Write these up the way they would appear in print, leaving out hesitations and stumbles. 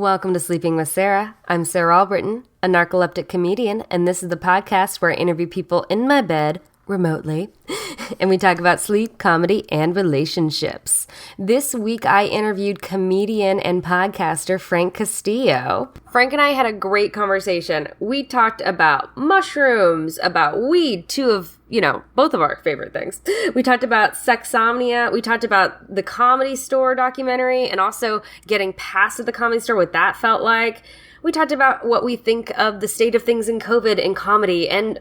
Welcome to Sleeping with Sarah. I'm Sarah Albritton, a narcoleptic comedian, and this is the podcast where I interview people in my bed remotely, and we talk about sleep, comedy, and relationships. This week, I interviewed comedian and podcaster Frank Castillo. Frank and I had a great conversation. We talked about mushrooms, about weed, two of, both of our favorite things. We talked about sexsomnia. We talked about the Comedy Store documentary and also getting past at the Comedy Store, what that felt like. We talked about what we think of the state of things in COVID and comedy and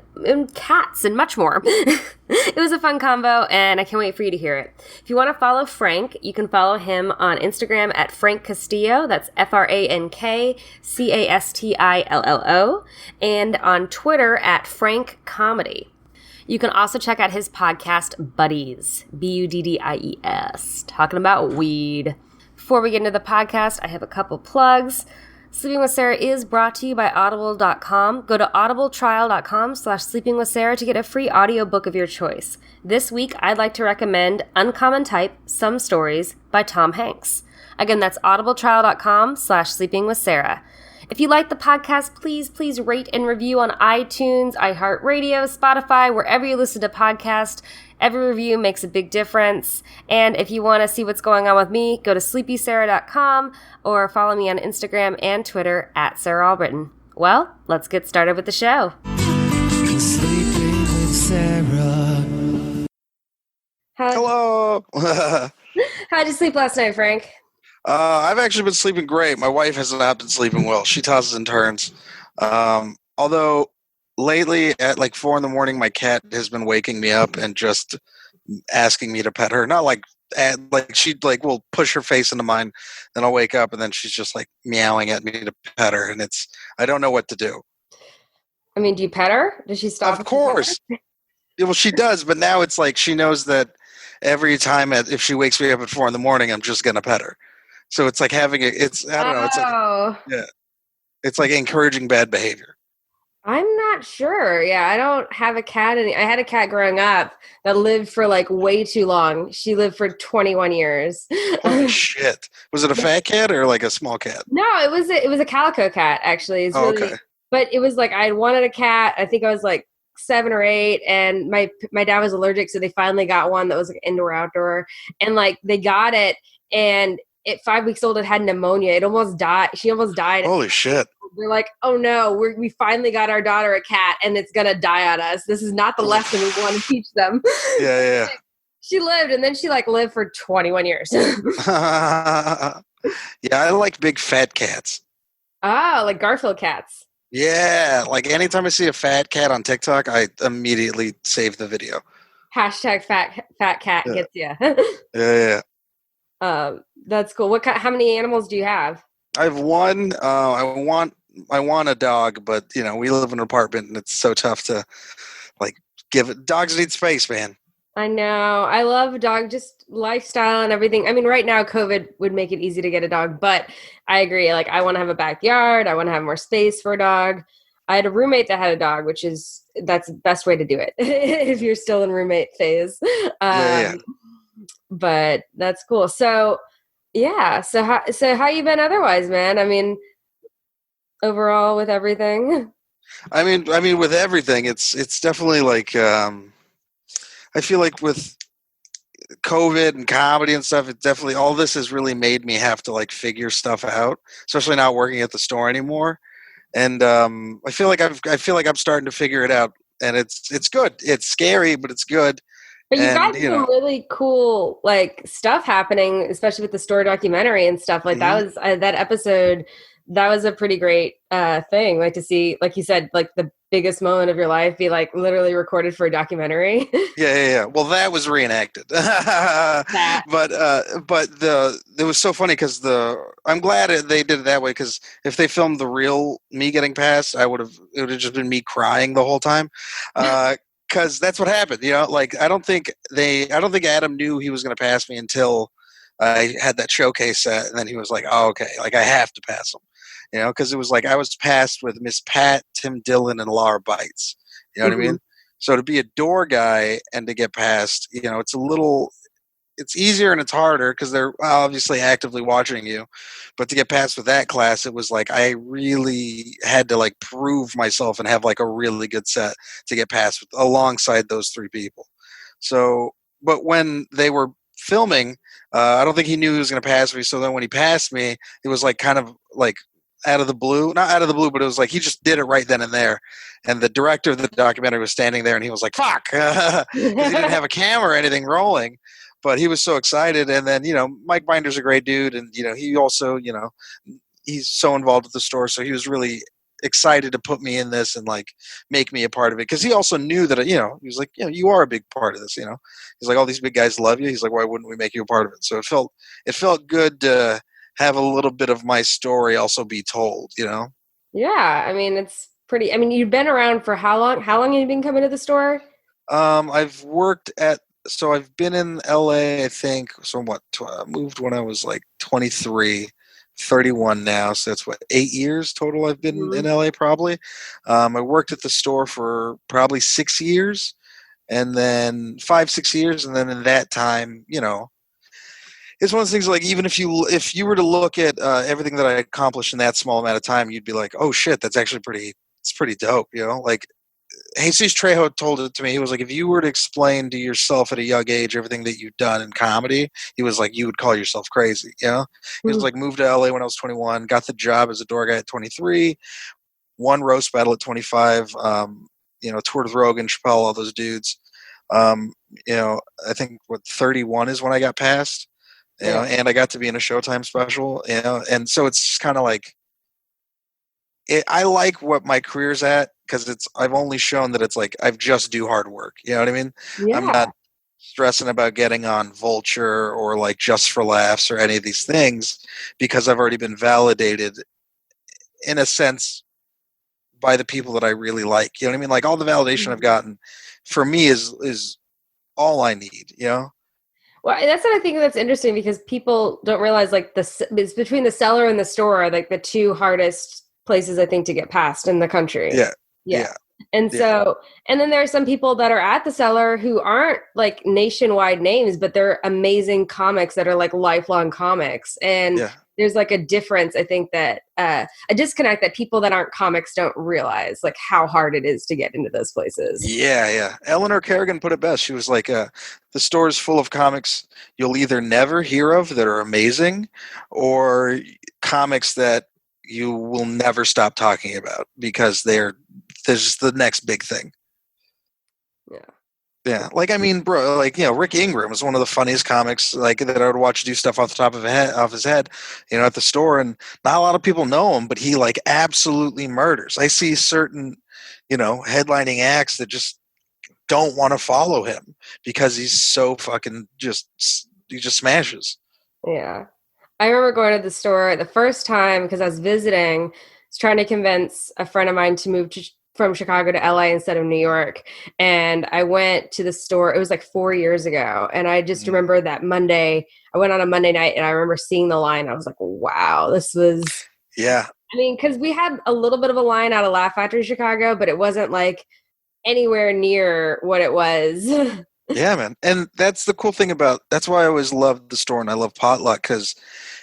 cats and much more. It was a fun combo, and I can't wait for you to hear it. If you want to follow Frank, you can follow him on Instagram at Frank Castillo. That's FrankCastillo. And on Twitter at Frank Comedy. You can also check out his podcast, Buddies, Buddies, talking about weed. Before we get into the podcast, I have a couple plugs. Sleeping with Sarah is brought to you by Audible.com. Go to audibletrial.com/sleepingwithsarah to get a free audiobook of your choice. This week, I'd like to recommend Uncommon Type, Some Stories by Tom Hanks. Again, that's audibletrial.com/sleepingwithsarah. If you like the podcast, please rate and review on iTunes, iHeartRadio, Spotify, wherever you listen to podcasts. Every review makes a big difference. And if you want to see what's going on with me, go to sleepysarah.com or follow me on Instagram and Twitter at Sarah Albritton. Well, let's get started with the show. Sleeping with Sarah. Hello. How'd you sleep last night, Frank? I've actually been sleeping great. My wife has not been sleeping well. She tosses and turns. Although lately at like 4 a.m, my cat has been waking me up and just asking me to pet her. Not like she will push her face into mine, then I'll wake up and then she's just like meowing at me to pet her, and I don't know what to do. I mean, do you pet her? Does she stop? Of course. Well, she does, but now it's like she knows that every time if she wakes me up at 4 a.m, I'm just gonna pet her. So it's like having it's like encouraging bad behavior. I'm not sure. Yeah, I don't have a cat. I had a cat growing up that lived for like way too long. She lived for 21 years. Holy shit. Was it a fat cat or like a small cat? No, it was a calico cat, actually. It's really, okay. But it was like I had wanted a cat. I think I was like 7 or 8, and my dad was allergic, so they finally got one that was like indoor outdoor, and like they got it, and at 5 weeks old, it had pneumonia. It almost died. She almost died. Holy shit. We're like, oh no, we finally got our daughter a cat, and it's going to die on us. This is not the lesson we want to teach them. Yeah. She lived, and then she like lived for 21 years. Yeah, I like big fat cats. Ah, like Garfield cats. Yeah, like anytime I see a fat cat on TikTok, I immediately save the video. Hashtag fat cat gets you. Yeah. That's cool. How many animals do you have? I have one. I want a dog, but we live in an apartment and it's so tough to like give it. Dogs need space, man. I know. I love dog, just lifestyle and everything. I mean, right now COVID would make it easy to get a dog, but I agree. Like, I want to have a backyard. I want to have more space for a dog. I had a roommate that had a dog, that's the best way to do it if you're still in roommate phase. Yeah. But that's cool. So yeah. So how you been otherwise, man? I mean, overall with everything. I mean, with everything, it's definitely like I feel like with COVID and comedy and stuff, it definitely all this has really made me have to like figure stuff out, especially not working at the store anymore. And I feel like I'm starting to figure it out, and it's good. It's scary, but it's good. But you've got some really cool like stuff happening, especially with the store documentary and stuff. Like that was that episode. That was a pretty great thing. Like to see, like you said, like the biggest moment of your life be like literally recorded for a documentary. Yeah. Well, that was reenacted. But it was so funny because I'm glad they did it that way, because if they filmed the real me getting passed, it would have just been me crying the whole time. Because that's what happened, like I don't think Adam knew he was going to pass me until I had that showcase set, and then he was like, oh, okay, like I have to pass him, because it was like I was passed with Miss Pat, Tim Dillon, and Laura Bites, what I mean? So to be a door guy and to get passed, it's a little it's easier and it's harder because they're obviously actively watching you. But to get past with that class, it was like I really had to like prove myself and have like a really good set to get past alongside those three people. So, but when they were filming, I don't think he knew he was going to pass me. So then when he passed me, it was like kind of like out of the blue, not out of the blue, but it was like he just did it right then and there. And the director of the documentary was standing there and he was like, fuck, because he didn't have a camera or anything rolling. But he was so excited. And then, Mike Binder's a great dude. And, he also, he's so involved with the store. So he was really excited to put me in this and like make me a part of it. Cause he also knew that, he was like, you are a big part of this, he's like, all these big guys love you. He's like, why wouldn't we make you a part of it? So it felt good to have a little bit of my story also be told, Yeah. I mean, it's pretty, I mean, you've been around for how long? How long have you been coming to the store? I've been in LA, I think, moved when I was like 23, 31 now. So that's 8 years total I've been in LA probably. I worked at the store for probably 6 years and then 5-6 years. And then in that time, it's one of those things like even if you were to look at everything that I accomplished in that small amount of time, you'd be like, oh shit, that's actually it's pretty dope. Like Jesus Trejo told it to me. He was like, if you were to explain to yourself at a young age everything that you've done in comedy, he was like, you would call yourself crazy. He was like, moved to LA when I was 21, got the job as a door guy at 23, won roast battle at 25, toured with Rogan, Chappelle, all those dudes. I think 31 is when I got passed, and I got to be in a Showtime special, and so it's kind of like, I like what my career's at because I've only shown that it's like I've just do hard work. You know what I mean? Yeah. I'm not stressing about getting on Vulture or like Just for Laughs or any of these things because I've already been validated in a sense by the people that I really like. You know what I mean? Like all the validation I've gotten for me is all I need. Well, that's what I think that's interesting because people don't realize like it's between the seller and the store are like the two hardest places I think to get past in the country. Yeah. And so, and then there are some people that are at the cellar who aren't like nationwide names, but they're amazing comics that are like lifelong comics. And there's like a difference, I think, that a disconnect that people that aren't comics don't realize, like how hard it is to get into those places. Yeah. Eleanor Kerrigan put it best. She was like, the store's full of comics you'll either never hear of that are amazing or comics that you will never stop talking about because there's just the next big thing. Yeah. Like, I mean, bro, like, Rick Ingram is one of the funniest comics, like, that I would watch do stuff off the top of his head, at the store. And not a lot of people know him, but he, like, absolutely murders. I see certain, headlining acts that just don't want to follow him because he's so fucking he just smashes. Yeah. I remember going to the store the first time because I was visiting, I was trying to convince a friend of mine to move from Chicago to LA instead of New York. And I went to the store, it was like 4 years ago. And I just remember that Monday, I went on a Monday night and I remember seeing the line. I was like, wow, this was. Yeah. I mean, because we had a little bit of a line out of Laugh Factory Chicago, but it wasn't like anywhere near what it was. Yeah, man. And that's the cool thing that's why I always loved the store and I love Potluck because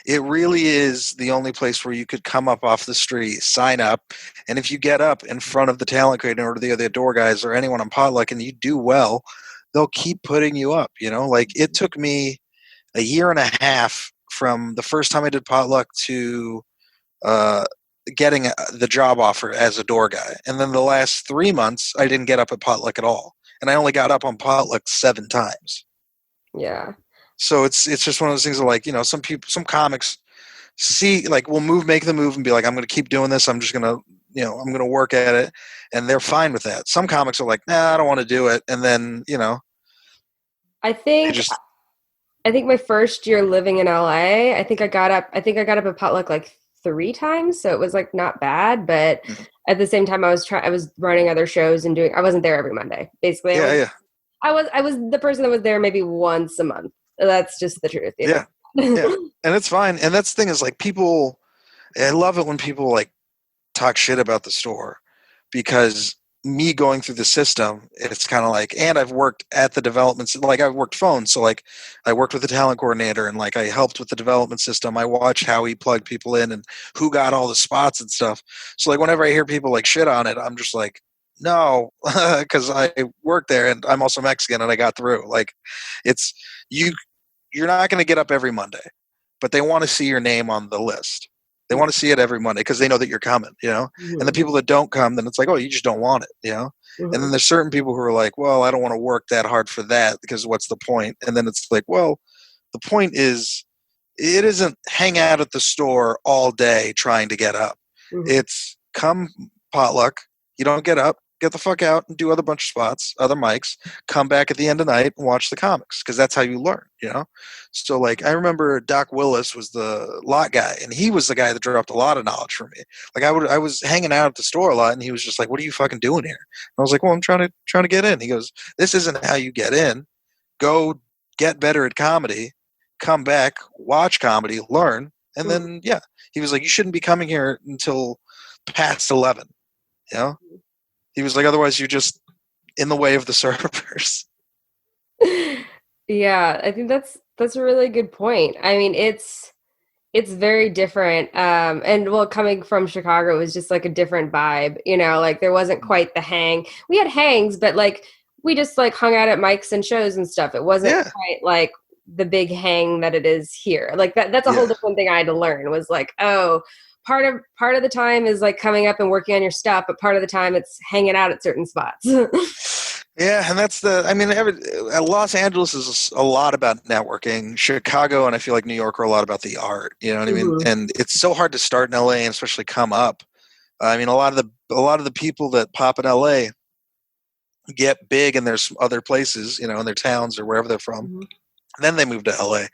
it really is the only place where you could come up off the street, sign up, and if you get up in front of the talent creator or the other door guys or anyone on Potluck and you do well, they'll keep putting you up, Like it took me a year and a half from the first time I did Potluck to getting the job offer as a door guy. And then the last 3 months, I didn't get up at Potluck at all. And I only got up on Potluck 7 times. Yeah. So it's just one of those things that like, some comics see like will make the move and be like, I'm going to keep doing this. I'm just going to, I'm going to work at it. And they're fine with that. Some comics are like, nah, I don't want to do it. And then, I think my first year living in LA, I think I got up at Potluck like 3 times. So it was like not bad, but at the same time I was running other shows and I wasn't there every Monday. Basically. I was the person that was there maybe once a month. That's just the truth. Yeah. And it's fine. And that's the thing is like I love it when people like talk shit about the store because me going through the system, it's kind of like, and I've worked at the developments, like I've worked phones. So like I worked with the talent coordinator and like I helped with the development system. I watched how he plugged people in and who got all the spots and stuff. So like whenever I hear people like shit on it, I'm just like, no, because I worked there and I'm also Mexican and I got through. Like it's you, you're not going to get up every Monday, but they want to see your name on the list. They want to see it every Monday because they know that you're coming, you know? And the people that don't come, then it's like, oh, you just don't want it, you know? And then there's certain people who are like, well, I don't want to work that hard for that because what's the point? And then it's like, well, the point is it isn't hang out at the store all day trying to get up. It's come potluck. You don't get up, get the fuck out and do other bunch of spots, other mics, come back at the end of the night and watch the comics because that's how you learn, you know? So like I remember Doc Willis was the lot guy and he was the guy that dropped a lot of knowledge for me. Like I was hanging out at the store a lot and he was just like, what are you fucking doing here? And I was like, well, I'm trying to get in. He goes, this isn't how you get in. Go get better at comedy, come back, watch comedy, learn, and then yeah. He was like, you shouldn't be coming here until past 11, you know? He was like, otherwise you're just in the way of the servers. Yeah, I think that's a really good point. I mean, it's very different. And well, coming from Chicago, it was just like a different vibe, you know, like there wasn't quite the hang. We had hangs, but like we just like hung out at mics and shows and stuff. It wasn't quite like the big hang that it is here. Like that's a whole different thing I had to learn was like, oh, part of the time is like coming up and working on your stuff, but part of the time it's hanging out at certain spots. Yeah, and that's Los Angeles is a lot about networking. Chicago and I feel like New York are a lot about the art. You know what I mean? And it's so hard to start in LA and especially come up. I mean, a lot of the people that pop in LA get big in their other places, you know, in their towns or wherever they're from. And then they move to LA,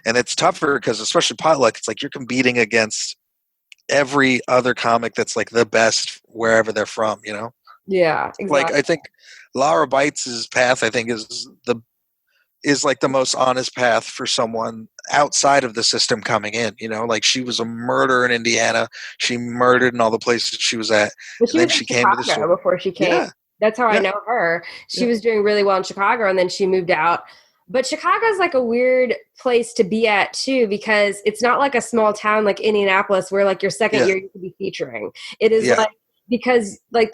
and it's tougher because especially potluck, it's like you're competing against every other comic that's like the best wherever they're from, you know? Yeah, exactly. Like I think Laura Bites' path I think is like the most honest path for someone outside of the system coming in, you know? Like she was a murderer in Indiana. She murdered in all the places she was at. But she was in Chicago before she came. Yeah. That's how I know her. She was doing really well in Chicago and then she moved out. But Chicago's like a weird place to be at too, because it's not like a small town like Indianapolis where like your second year you could be featuring. It is like, because like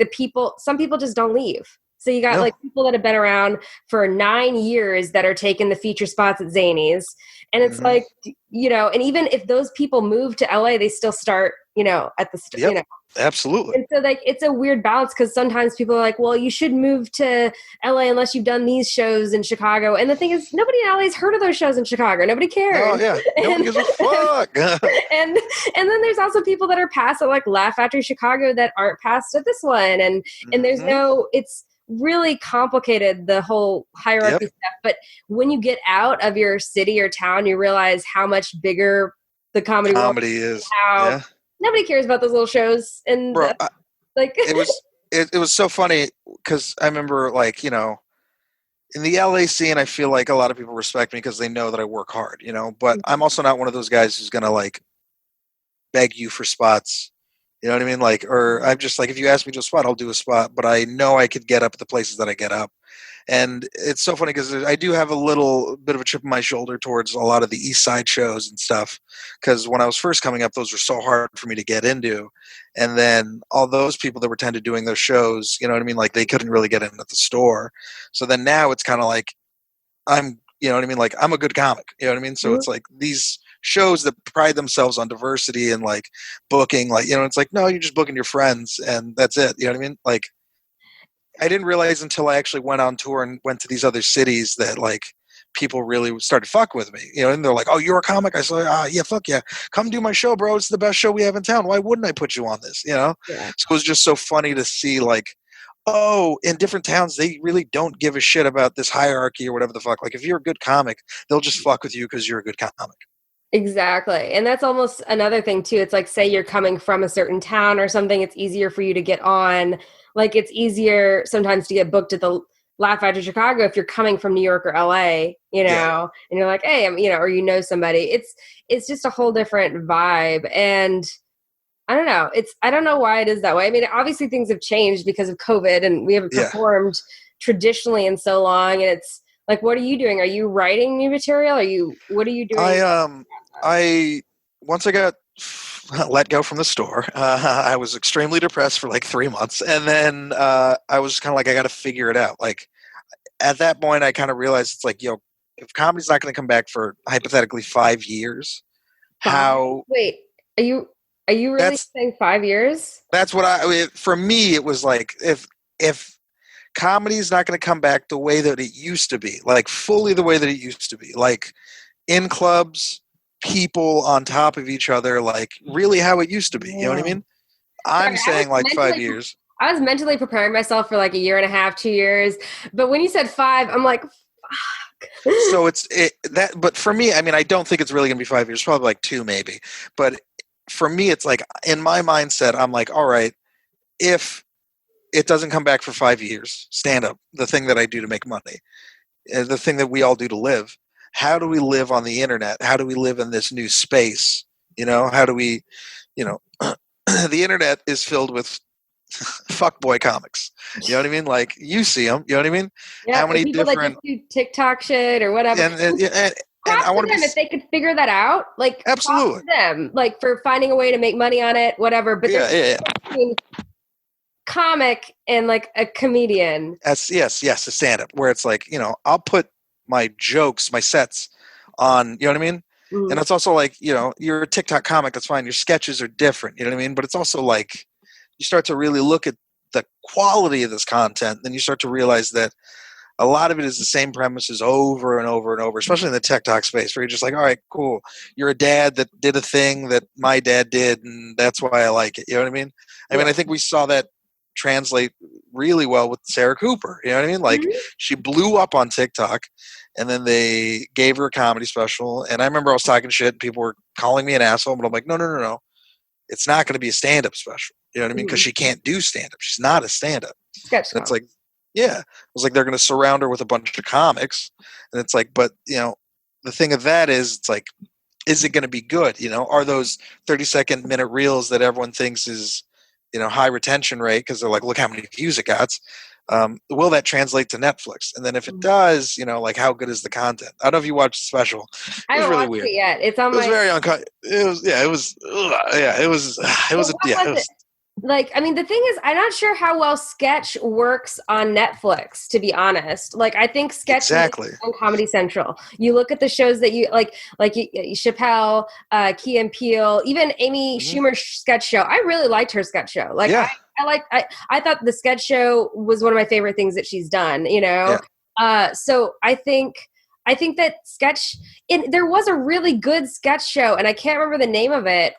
some people just don't leave. So you got like people that have been around for 9 years that are taking the feature spots at Zanies. And it's like, you know, and even if those people move to LA, they still start, you know, at the, you know. Absolutely. And so like, it's a weird balance because sometimes people are like, well, you should move to LA unless you've done these shows in Chicago. And the thing is, nobody in LA has heard of those shows in Chicago. Nobody cares. Oh yeah. Nobody gives a fuck. and then there's also people that are past at like Laugh Factory Chicago that aren't past at this one. And there's it's really complicated, the whole hierarchy stuff. But when you get out of your city or town, you realize how much bigger the comedy world is. Nobody cares about those little shows. And bro, like it was so funny because I remember like, you know, in the LA scene, I feel like a lot of people respect me because they know that I work hard, you know, but I'm also not one of those guys who's going to like beg you for spots. You know what I mean? Like, or I'm just like, if you ask me to a spot, I'll do a spot, but I know I could get up at the places that I get up. And it's so funny because I do have a little bit of a chip on my shoulder towards a lot of the East Side shows and stuff. Because when I was first coming up, those were so hard for me to get into. And then all those people that were tended doing those shows, you know what I mean? Like they couldn't really get in at the store. So then now it's kind of like, you know what I mean? Like I'm a good comic, you know what I mean? So it's like these shows that pride themselves on diversity and like booking, like, you know, it's like, no, you're just booking your friends and that's it. You know what I mean? Like, I didn't realize until I actually went on tour and went to these other cities that like people really started fucking with me, you know, and they're like, oh, you're a comic? I said, yeah, fuck yeah. Come do my show, bro. It's the best show we have in town. Why wouldn't I put you on this? You know? Yeah. So it was just so funny to see like, oh, in different towns, they really don't give a shit about this hierarchy or whatever the fuck. Like if you're a good comic, they'll just fuck with you because you're a good comic. Exactly. And that's almost another thing too. It's like, say you're coming from a certain town or something, it's easier for you to get on. Like it's easier sometimes to get booked at the Laugh Factory Chicago if you're coming from New York or LA, you know, and you're like, hey, I'm, you know, or you know somebody. It's just a whole different vibe. And I don't know. I don't know why it is that way. I mean, obviously things have changed because of COVID and we haven't Yeah. performed traditionally in so long. And it's like, what are you doing? Are you writing new material? What are you doing? I once I got let go from the store, I was extremely depressed for like 3 months, and then I was kind of like, I got to figure it out. Like at that point, I kind of realized it's like, if comedy's not going to come back for hypothetically 5 years, Five? how Wait, are you, are you really that's saying 5 years? that's what I mean, for me it was like, if comedy's not going to come back the way that it used to be, like fully the way that it used to be, like in clubs, people on top of each other, like really how it used to be. You know what I Yeah. mean? I'm Sorry, saying like 5 years. I was mentally preparing myself for like a year and a half, 2 years. But when you said five, I'm like, So but for me, I mean, I don't think it's really going to be 5 years, probably like two maybe. But for me, it's like in my mindset, I'm like, all right, if it doesn't come back for 5 years, stand up, the thing that I do to make money, the thing that we all do to live. How do we live on the internet? How do we live in this new space? How do we, you know, the internet is filled with fuckboy comics. You know what I mean? Like you see them. You know what I mean? yeah, How or many people that different just do TikTok shit or whatever. and Props I to want to be them if they could figure that out. Like, props absolutely. to them, like for finding a way to make money on it, whatever. But there's Yeah, a yeah, yeah. difference between comic and like a comedian. That's yes, a stand up where it's like, I'll put my jokes, my sets on, you know what I mean? And Mhm. it's also like, you're a TikTok comic, that's fine. Your sketches are different, you know what I mean? But it's also like you start to really look at the quality of this content, then you start to realize that a lot of it is the same premises over and over and over, especially in the TikTok space, where you're just like, all right, cool. You're a dad that did a thing that my dad did, and that's why I like it. You know what I mean? Yeah. I think we saw that translate really well with Sarah Cooper. You know what I mean? Like Mhm. she blew up on TikTok, and then they gave her a comedy special. And I remember I was talking shit, and people were calling me an asshole, but I'm like, no, no, no, no. It's not going to be a stand-up special. You know what I mean? Because Mhm. she can't do stand-up. She's not a stand-up. Sketch And it's comedy. like, yeah, it was like they're going to surround her with a bunch of comics, and it's like, but the thing of that is like, is it going to be good? Are those 30-second minute reels that everyone thinks is high retention rate because they're like, look how many views it got? Will that translate to Netflix? And then if it Mhm. does, like how good is the content? I don't know if you watched the special. I It was haven't really watched weird. it yet. It's on It was my. very it was yeah. It was yeah. It was But what yeah. was It it? was Like, I mean, the thing is, I'm not sure how well sketch works on Netflix, to be honest. Like, I think sketch works exactly. on Comedy Central. You look at the shows that you like Chappelle, Key and Peele, even Amy Hmm. Schumer's sketch show. I really liked her sketch show. Like, Yeah. I thought the sketch show was one of my favorite things that she's done, you know? Yeah. So I think that there was a really good sketch show, and I can't remember the name of it.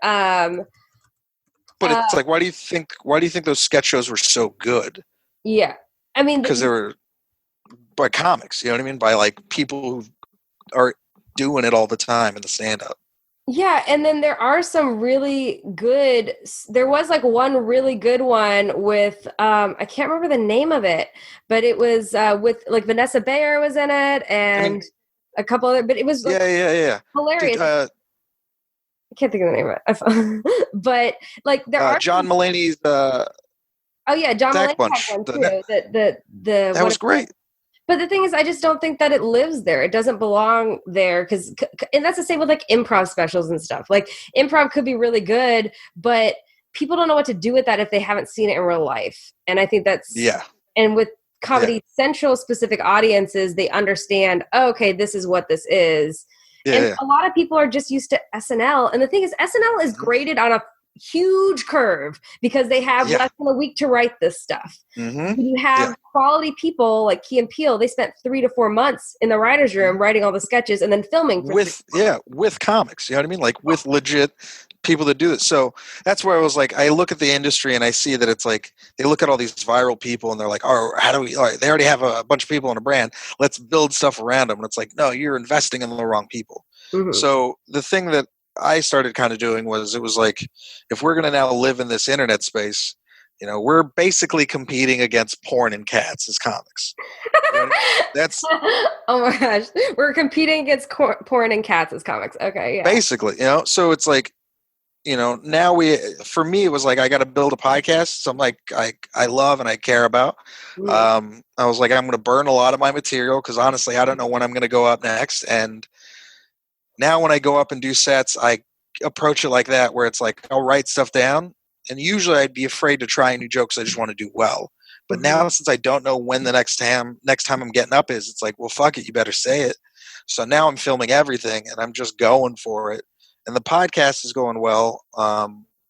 But Uh, it's like, why do you think those sketch shows were so good? yeah. I mean, Because they were by comics, you know what I mean? By like people who are doing it all the time in the stand up. yeah, and then there are some really good. There was like one really good one with I can't remember the name of it, but it was with like Vanessa Bayer was in it I mean, and a couple other. But it was like yeah, yeah, yeah. Dude, hilarious. I can't think of the name of it, but like there are John some. Mulaney's Oh yeah, John Stack Mulaney had Bunch. one too. The That what was great. But the thing is, I just don't think that it lives there. It doesn't belong there and that's the same with like improv specials and stuff. Like improv could be really good, but people don't know what to do with that if they haven't seen it in real life. And I think Yeah, and with yeah, Comedy Central specific audiences, they understand, oh, okay, this is what this is. yeah, And yeah. a lot of people are just used to SNL. And the thing is, SNL is Hmm. graded on a huge curve because they have Yeah. less than a week to write this stuff. Hmm. You Yeah. have quality people like Key and Peele. They spent 3 to 4 months in the writer's room writing all the sketches and then filming for With comics, you know what I mean? Like with legit people that do it. So that's where I was like, I look at the industry and I see that it's like they look at all these viral people and they're like, oh, how do we? All right, they already have a bunch of people in a brand. Let's build stuff around them. And it's like, no, you're investing in the wrong people. Mhm. So the thing that I started kind of doing was, it was like, if we're going to now live in this internet space, we're basically competing against porn and cats as comics. You know what I mean? That's Oh my gosh. We're competing against porn and cats as comics. Okay, yeah. basically, so it's like, now for me, it was like, I got to build a podcast. So I'm like, I love and I care about. I was like, I'm going to burn a lot of my material because honestly, I don't know when I'm going to go up next. And now when I go up and do sets, I approach it like that, where it's like, I'll write stuff down. And usually I'd be afraid to try new jokes. I just want to do well. But now, since I don't know when the next time I'm getting up is, it's like, well, fuck it, you better say it. So now I'm filming everything and I'm just going for it. And the podcast is going well.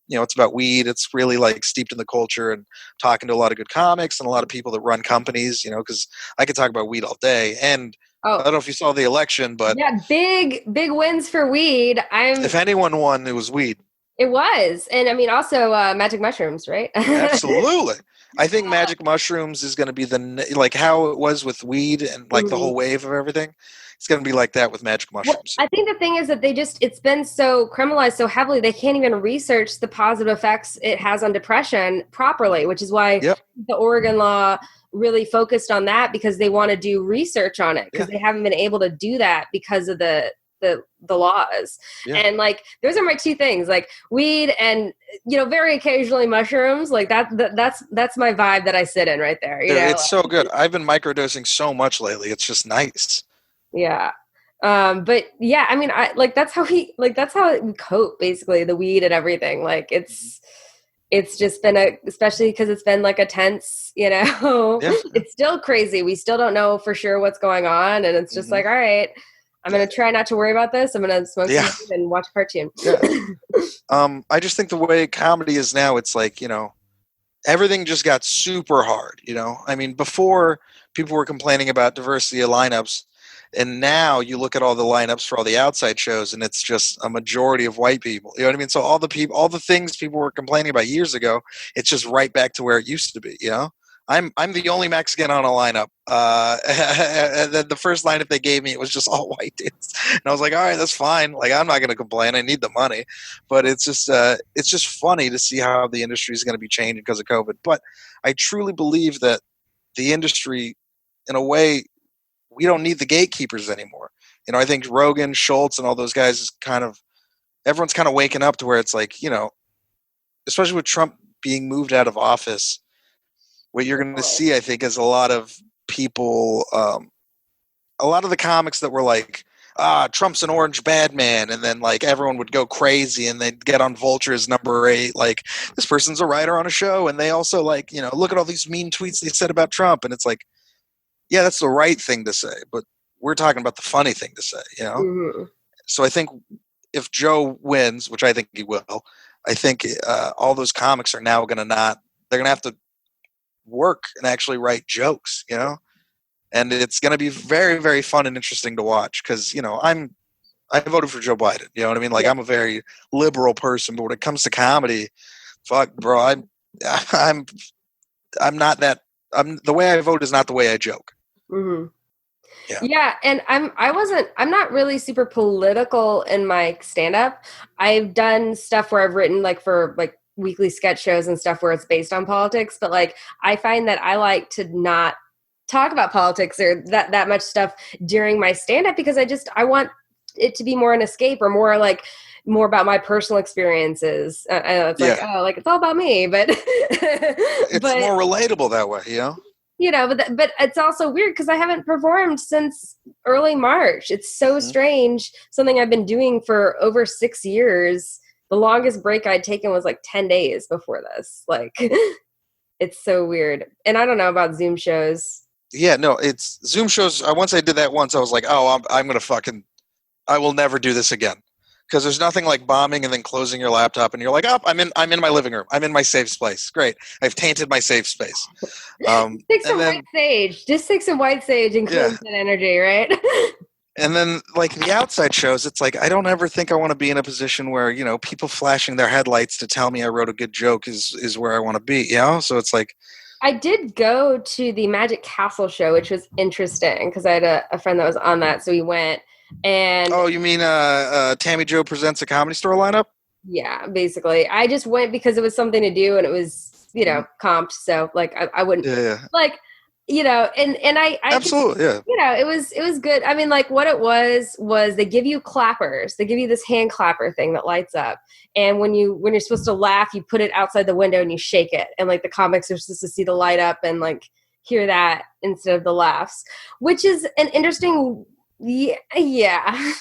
It's about weed. It's really like steeped in the culture and talking to a lot of good comics and a lot of people that run companies, because I could talk about weed all day. And I don't know if you saw the election, but yeah, big wins for weed. If anyone won, it was weed. It was. And I mean, also magic mushrooms, right? Absolutely. I think magic mushrooms is going to be like how it was with weed and like the whole wave of everything. It's going to be like that with magic mushrooms. Well, I think the thing is that it's been so criminalized so heavily, they can't even research the positive effects it has on depression properly, which is why the Oregon law really focused on that, because they want to do research on it, because they haven't been able to do that because of the laws. And like, those are my two things, like weed and, very occasionally mushrooms. Like that's my vibe that I sit in right there. It's so good. I've been microdosing so much lately. It's just nice. Yeah. But yeah, I mean, that's how we cope, basically, the weed and everything. Like it's just been especially because it's been like a tense, it's still crazy. We still don't know for sure what's going on. And it's just like, all right, I'm going to try not to worry about this. I'm going to smoke some weed and watch a cartoon. I just think the way comedy is now, it's like, everything just got super hard, I mean, before people were complaining about diversity of lineups, and now you look at all the lineups for all the outside shows, and it's just a majority of white people. You know what I mean? So all the things people were complaining about years ago, it's just right back to where it used to be. I'm the only Mexican on a lineup. And then the first lineup they gave me, it was just all white dudes, and I was like, all right, that's fine. Like, I'm not going to complain. I need the money, but it's just funny to see how the industry is going to be changing because of COVID. But I truly believe that the industry, in a way, we don't need the gatekeepers anymore. I think Rogan, Schultz, and all those guys is everyone's kind of waking up to where it's like, especially with Trump being moved out of office, what you're going to see, I think, is a lot of people, a lot of the comics that were like, Trump's an orange bad man. And then like everyone would go crazy and they'd get on Vulture's number 8. Like, this person's a writer on a show. And they also like, look at all these mean tweets they said about Trump. And it's like, yeah, that's the right thing to say, but we're talking about the funny thing to say, So I think if Joe wins, which I think he will, I think all those comics are now they're going to have to work and actually write jokes, and it's going to be very, very fun and interesting to watch because, I voted for Joe Biden, you know what I mean? Like, I'm a very liberal person, but when it comes to comedy, fuck, bro, I'm not that. The way I vote is not the way I joke. Yeah, and I'm not really super political in my stand-up. I've done stuff where I've written like for like weekly sketch shows and stuff where it's based on politics, but like I find that I like to not talk about politics or that much stuff during my stand-up because I want it to be more an escape or more about my personal experiences. It's like, like it's all about me, but it's more relatable that way, but it's also weird because I haven't performed since early March. It's so strange. Something I've been doing for over 6 years. The longest break I'd taken was like 10 days before this. Like, it's so weird. And I don't know about Zoom shows. Yeah, no, it's Zoom shows. Once I did that once, I was like, oh, I'm going to I will never do this again. Because there's nothing like bombing and then closing your laptop and you're like, I'm in my living room. I'm in my safe space. Great. I've tainted my safe space. Take some white sage. Just take some white sage and cleanse that energy, right? And then like the outside shows, it's like, I don't ever think I want to be in a position where, people flashing their headlights to tell me I wrote a good joke is where I want to be, So it's like. I did go to the Magic Castle show, which was interesting because I had a friend that was on that. So we went. And oh, you mean Tammy Jo Presents a Comedy Store lineup? Yeah, basically. I just went because it was something to do and it was, comped. So like I wouldn't like and I could, Absolutely, yeah. it was good. I mean, like what it was they give you clappers. They give you this hand clapper thing that lights up. And when you're supposed to laugh, you put it outside the window and you shake it. And like the comics are supposed to see the light up and like hear that instead of the laughs, which is an interesting, yeah.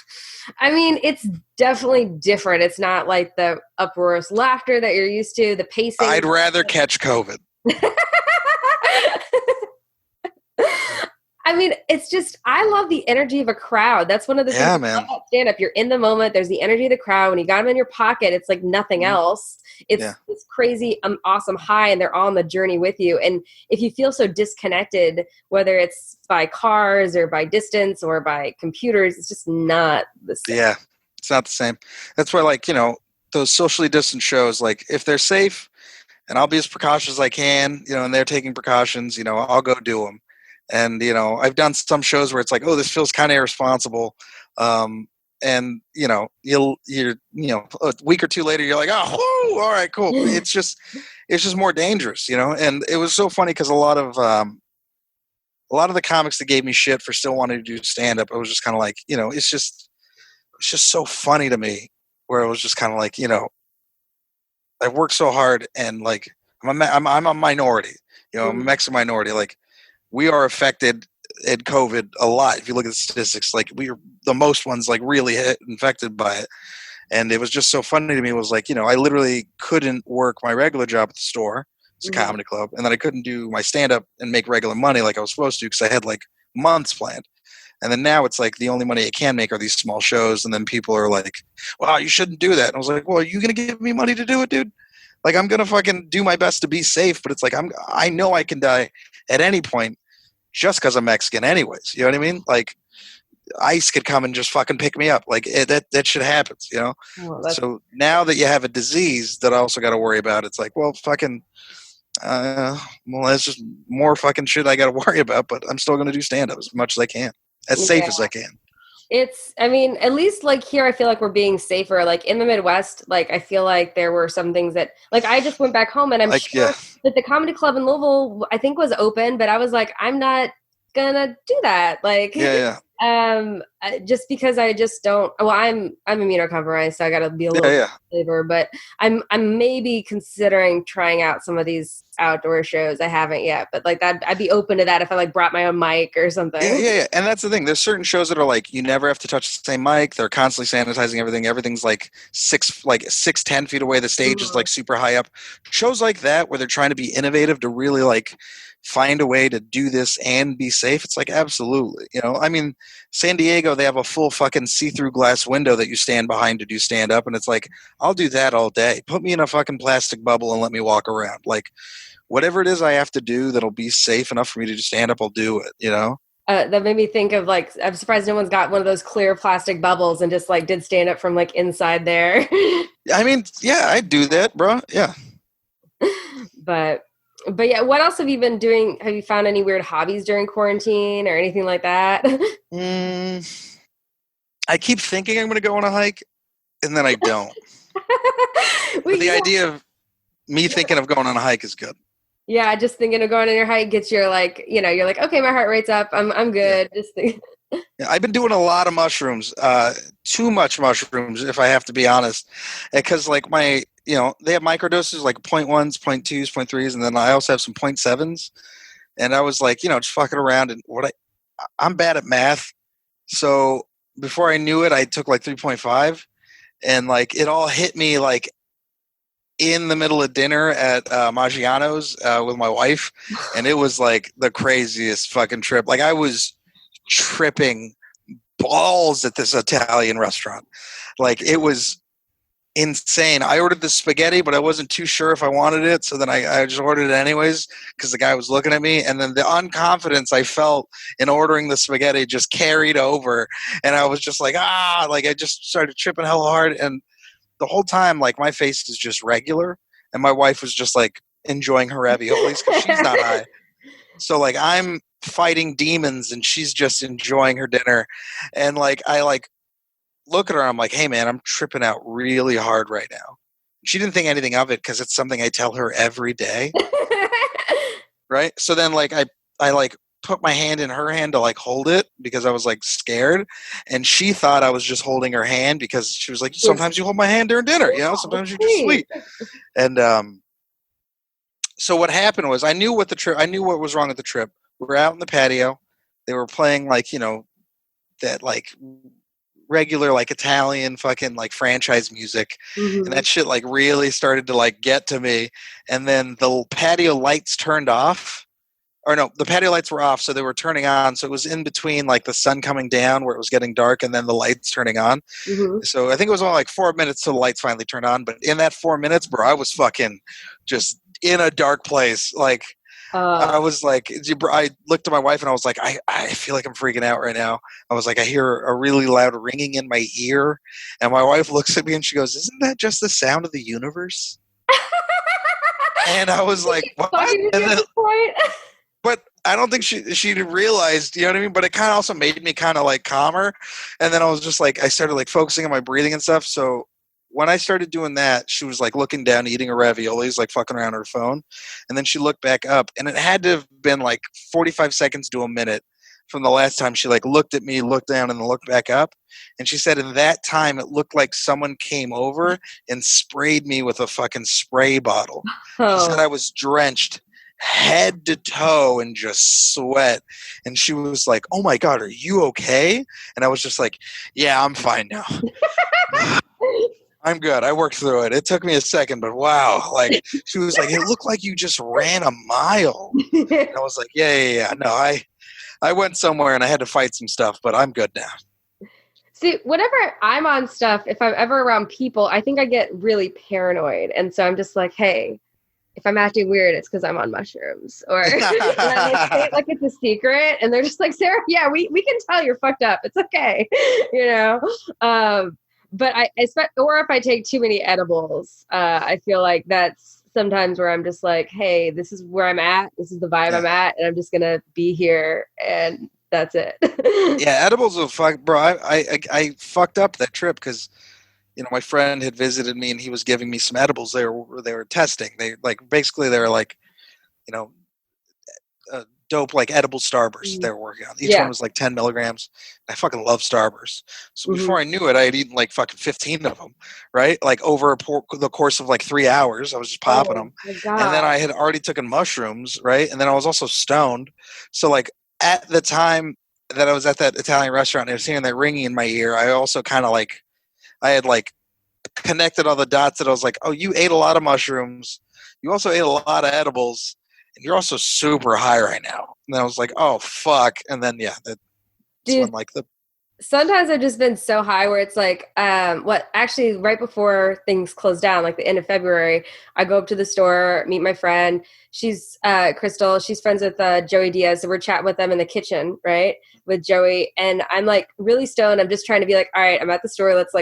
I mean, it's definitely different. It's not like the uproarious laughter that you're used to, the pacing. I'd rather catch COVID. I mean, it's just, I love the energy of a crowd. That's one of the things I love about stand-up. You're in the moment. There's the energy of the crowd. When you got them in your pocket, it's like nothing else. It's this crazy, awesome high, and they're all on the journey with you. And if you feel so disconnected, whether it's by cars or by distance or by computers, it's just not the same. Yeah, it's not the same. That's why, like, those socially distant shows, like, if they're safe and I'll be as precautious as I can, and they're taking precautions, I'll go do them. And, I've done some shows where it's like, oh, this feels kind of irresponsible. And, you're a week or two later, you're like, oh, whoo, all right, cool. It's just more dangerous, and it was so funny because a lot of the comics that gave me shit for still wanting to do stand up, I was just kind of like, it's just so funny to me where it was just kind of like, I've worked so hard and like, I'm a minority, I'm a Mexican minority. Like, we are affected in COVID a lot. If you look at the statistics, like we are the most ones like really infected by it. And it was just so funny to me. It was like, I literally couldn't work my regular job at the store. It's a comedy club. And then I couldn't do my stand up and make regular money like I was supposed to because I had like months planned. And then now it's like the only money I can make are these small shows. And then people are like, wow, you shouldn't do that. And I was like, well, are you going to give me money to do it, dude? Like, I'm going to fucking do my best to be safe. But it's like, I know I can die at any point just because I'm Mexican anyways. You know what I mean? Like, ICE could come and just fucking pick me up. Like, that shit happens, Oh, so now that you have a disease that I also got to worry about, it's like, well, fucking, well, that's just more fucking shit I got to worry about, but I'm still going to do stand-up as much as I can. As safe as I can. I mean, at least like here, I feel like we're being safer. Like in the Midwest, like I feel like there were some things that, like I just went back home and I'm like, sure that the comedy club in Louisville, I think was open, but I was like, I'm not gonna do that. Like, just because I just don't. Well, I'm immunocompromised, so I got to be a little safer. But I'm maybe considering trying out some of these outdoor shows. I haven't yet, but like that, I'd be open to that if I like brought my own mic or something. Yeah. And that's the thing. There's certain shows that are like you never have to touch the same mic. They're constantly sanitizing everything. Everything's like 10 feet away. The stage is like super high up. Shows like that where they're trying to be innovative to really like find a way to do this and be safe. It's like, absolutely. I mean, San Diego, they have a full fucking see-through glass window that you stand behind to do stand-up. And it's like, I'll do that all day. Put me in a fucking plastic bubble and let me walk around. Like, whatever it is I have to do that'll be safe enough for me to do stand-up, I'll do it, That made me think of like, I'm surprised no one's got one of those clear plastic bubbles and just like did stand up from like inside there. I mean, yeah, I'd do that, bro. Yeah. But yeah, what else have you been doing? Have you found any weird hobbies during quarantine or anything like that? I keep thinking I'm going to go on a hike, and then I don't. But the idea of me thinking of going on a hike is good. Yeah, just thinking of going on your hike gets your like, you're like, okay, my heart rate's up. I'm good. Yeah. Just think. Yeah, I've been doing a lot of mushrooms, too much mushrooms, if I have to be honest, because like they have microdoses like 0.1s, 0.2s, 0.3s, and then I also have some 0.7s. And I was like, just fucking around. And I'm bad at math. So before I knew it, I took like 3.5. And like it all hit me like in the middle of dinner at Maggiano's with my wife. And it was like the craziest fucking trip. Like I was tripping balls at this Italian restaurant. Like it was insane. I ordered the spaghetti, but I wasn't too sure if I wanted it. So then I just ordered it anyways because the guy was looking at me. And then the unconfidence I felt in ordering the spaghetti just carried over. And I was just like, like I just started tripping hella hard. And the whole time, like my face is just regular. And my wife was just like enjoying her raviolis because she's not high. So like I'm fighting demons and she's just enjoying her dinner. And like I like look at her, I'm like, hey man, I'm tripping out really hard right now. She didn't think anything of it because it's something I tell her every day. Right? So then like I I like put my hand in her hand to like hold it because I was like scared, and she thought I was just holding her hand because she was like, sometimes you hold my hand during dinner, sometimes you're just sweet. And so what happened was I knew what was wrong with the trip. We were out in the patio. They were playing like, that like regular like Italian fucking like franchise music, and that shit like really started to like get to me. And then the patio lights turned off, or no, the patio lights were off, so they were turning on. So it was in between like the sun coming down where it was getting dark and then the lights turning on. So I think it was only like 4 minutes till the lights finally turned on. But in that 4 minutes, bro, I was fucking just in a dark place. Like I was like, I looked at my wife and I was like, I feel like I'm freaking out right now. I was like, I hear a really loud ringing in my ear. And my wife looks at me and she goes, isn't that just the sound of the universe? And I was like, what? And then, but I don't think she realized, you know what I mean? But it kind of also made me kind of like calmer. And then I was just like, I started like focusing on my breathing and stuff. So when I started doing that, she was like looking down, eating her raviolis, like fucking around her phone. And then she looked back up, and it had to have been like 45 seconds to a minute from the last time she like looked at me, looked down, and then looked back up. And she said in that time, it looked like someone came over and sprayed me with a fucking spray bottle. She said I was drenched head to toe in just sweat. And she was like, oh my God, are you okay? And I was just like, yeah, I'm fine now. I'm good. I worked through it. It took me a second, but wow. Like, she was like, it looked like you just ran a mile. And I was like, yeah. No, I went somewhere and I had to fight some stuff, but I'm good now. See, whenever I'm on stuff, if I'm ever around people, I think I get really paranoid. And so I'm just like, hey, if I'm acting weird, it's because I'm on mushrooms. Or and I say it like it's a secret. And they're just like, Sarah, yeah, we can tell you're fucked up. It's okay. But or if I take too many edibles, I feel like that's sometimes where I'm just like, hey, this is where I'm at. This is the vibe I'm at. And I'm just going to be here. And that's it. Yeah, edibles will fuck, bro. I fucked up that trip because, my friend had visited me and he was giving me some edibles. They were testing. They were like, dope, like edible Starburst they were working on. Each one was like 10 milligrams. I fucking love Starburst. So before I knew it, I had eaten like fucking 15 of them, right? Like over the course of like 3 hours, I was just popping them. And then I had already taken mushrooms, right? And then I was also stoned. So like at the time that I was at that Italian restaurant and I was hearing that ringing in my ear, I also kind of like, I had like connected all the dots that I was like, oh, you ate a lot of mushrooms. You also ate a lot of edibles. And you're also super high right now. And I was like, oh, fuck. And then, that's when like sometimes I've just been so high where it's like, actually right before things close down, like the end of February, I go up to the store, meet my friend. She's Crystal. She's friends with Joey Diaz. So we're chatting with them in the kitchen, right? With Joey. And I'm like really stoned. I'm just trying to be like, all right, I'm at the store. Let's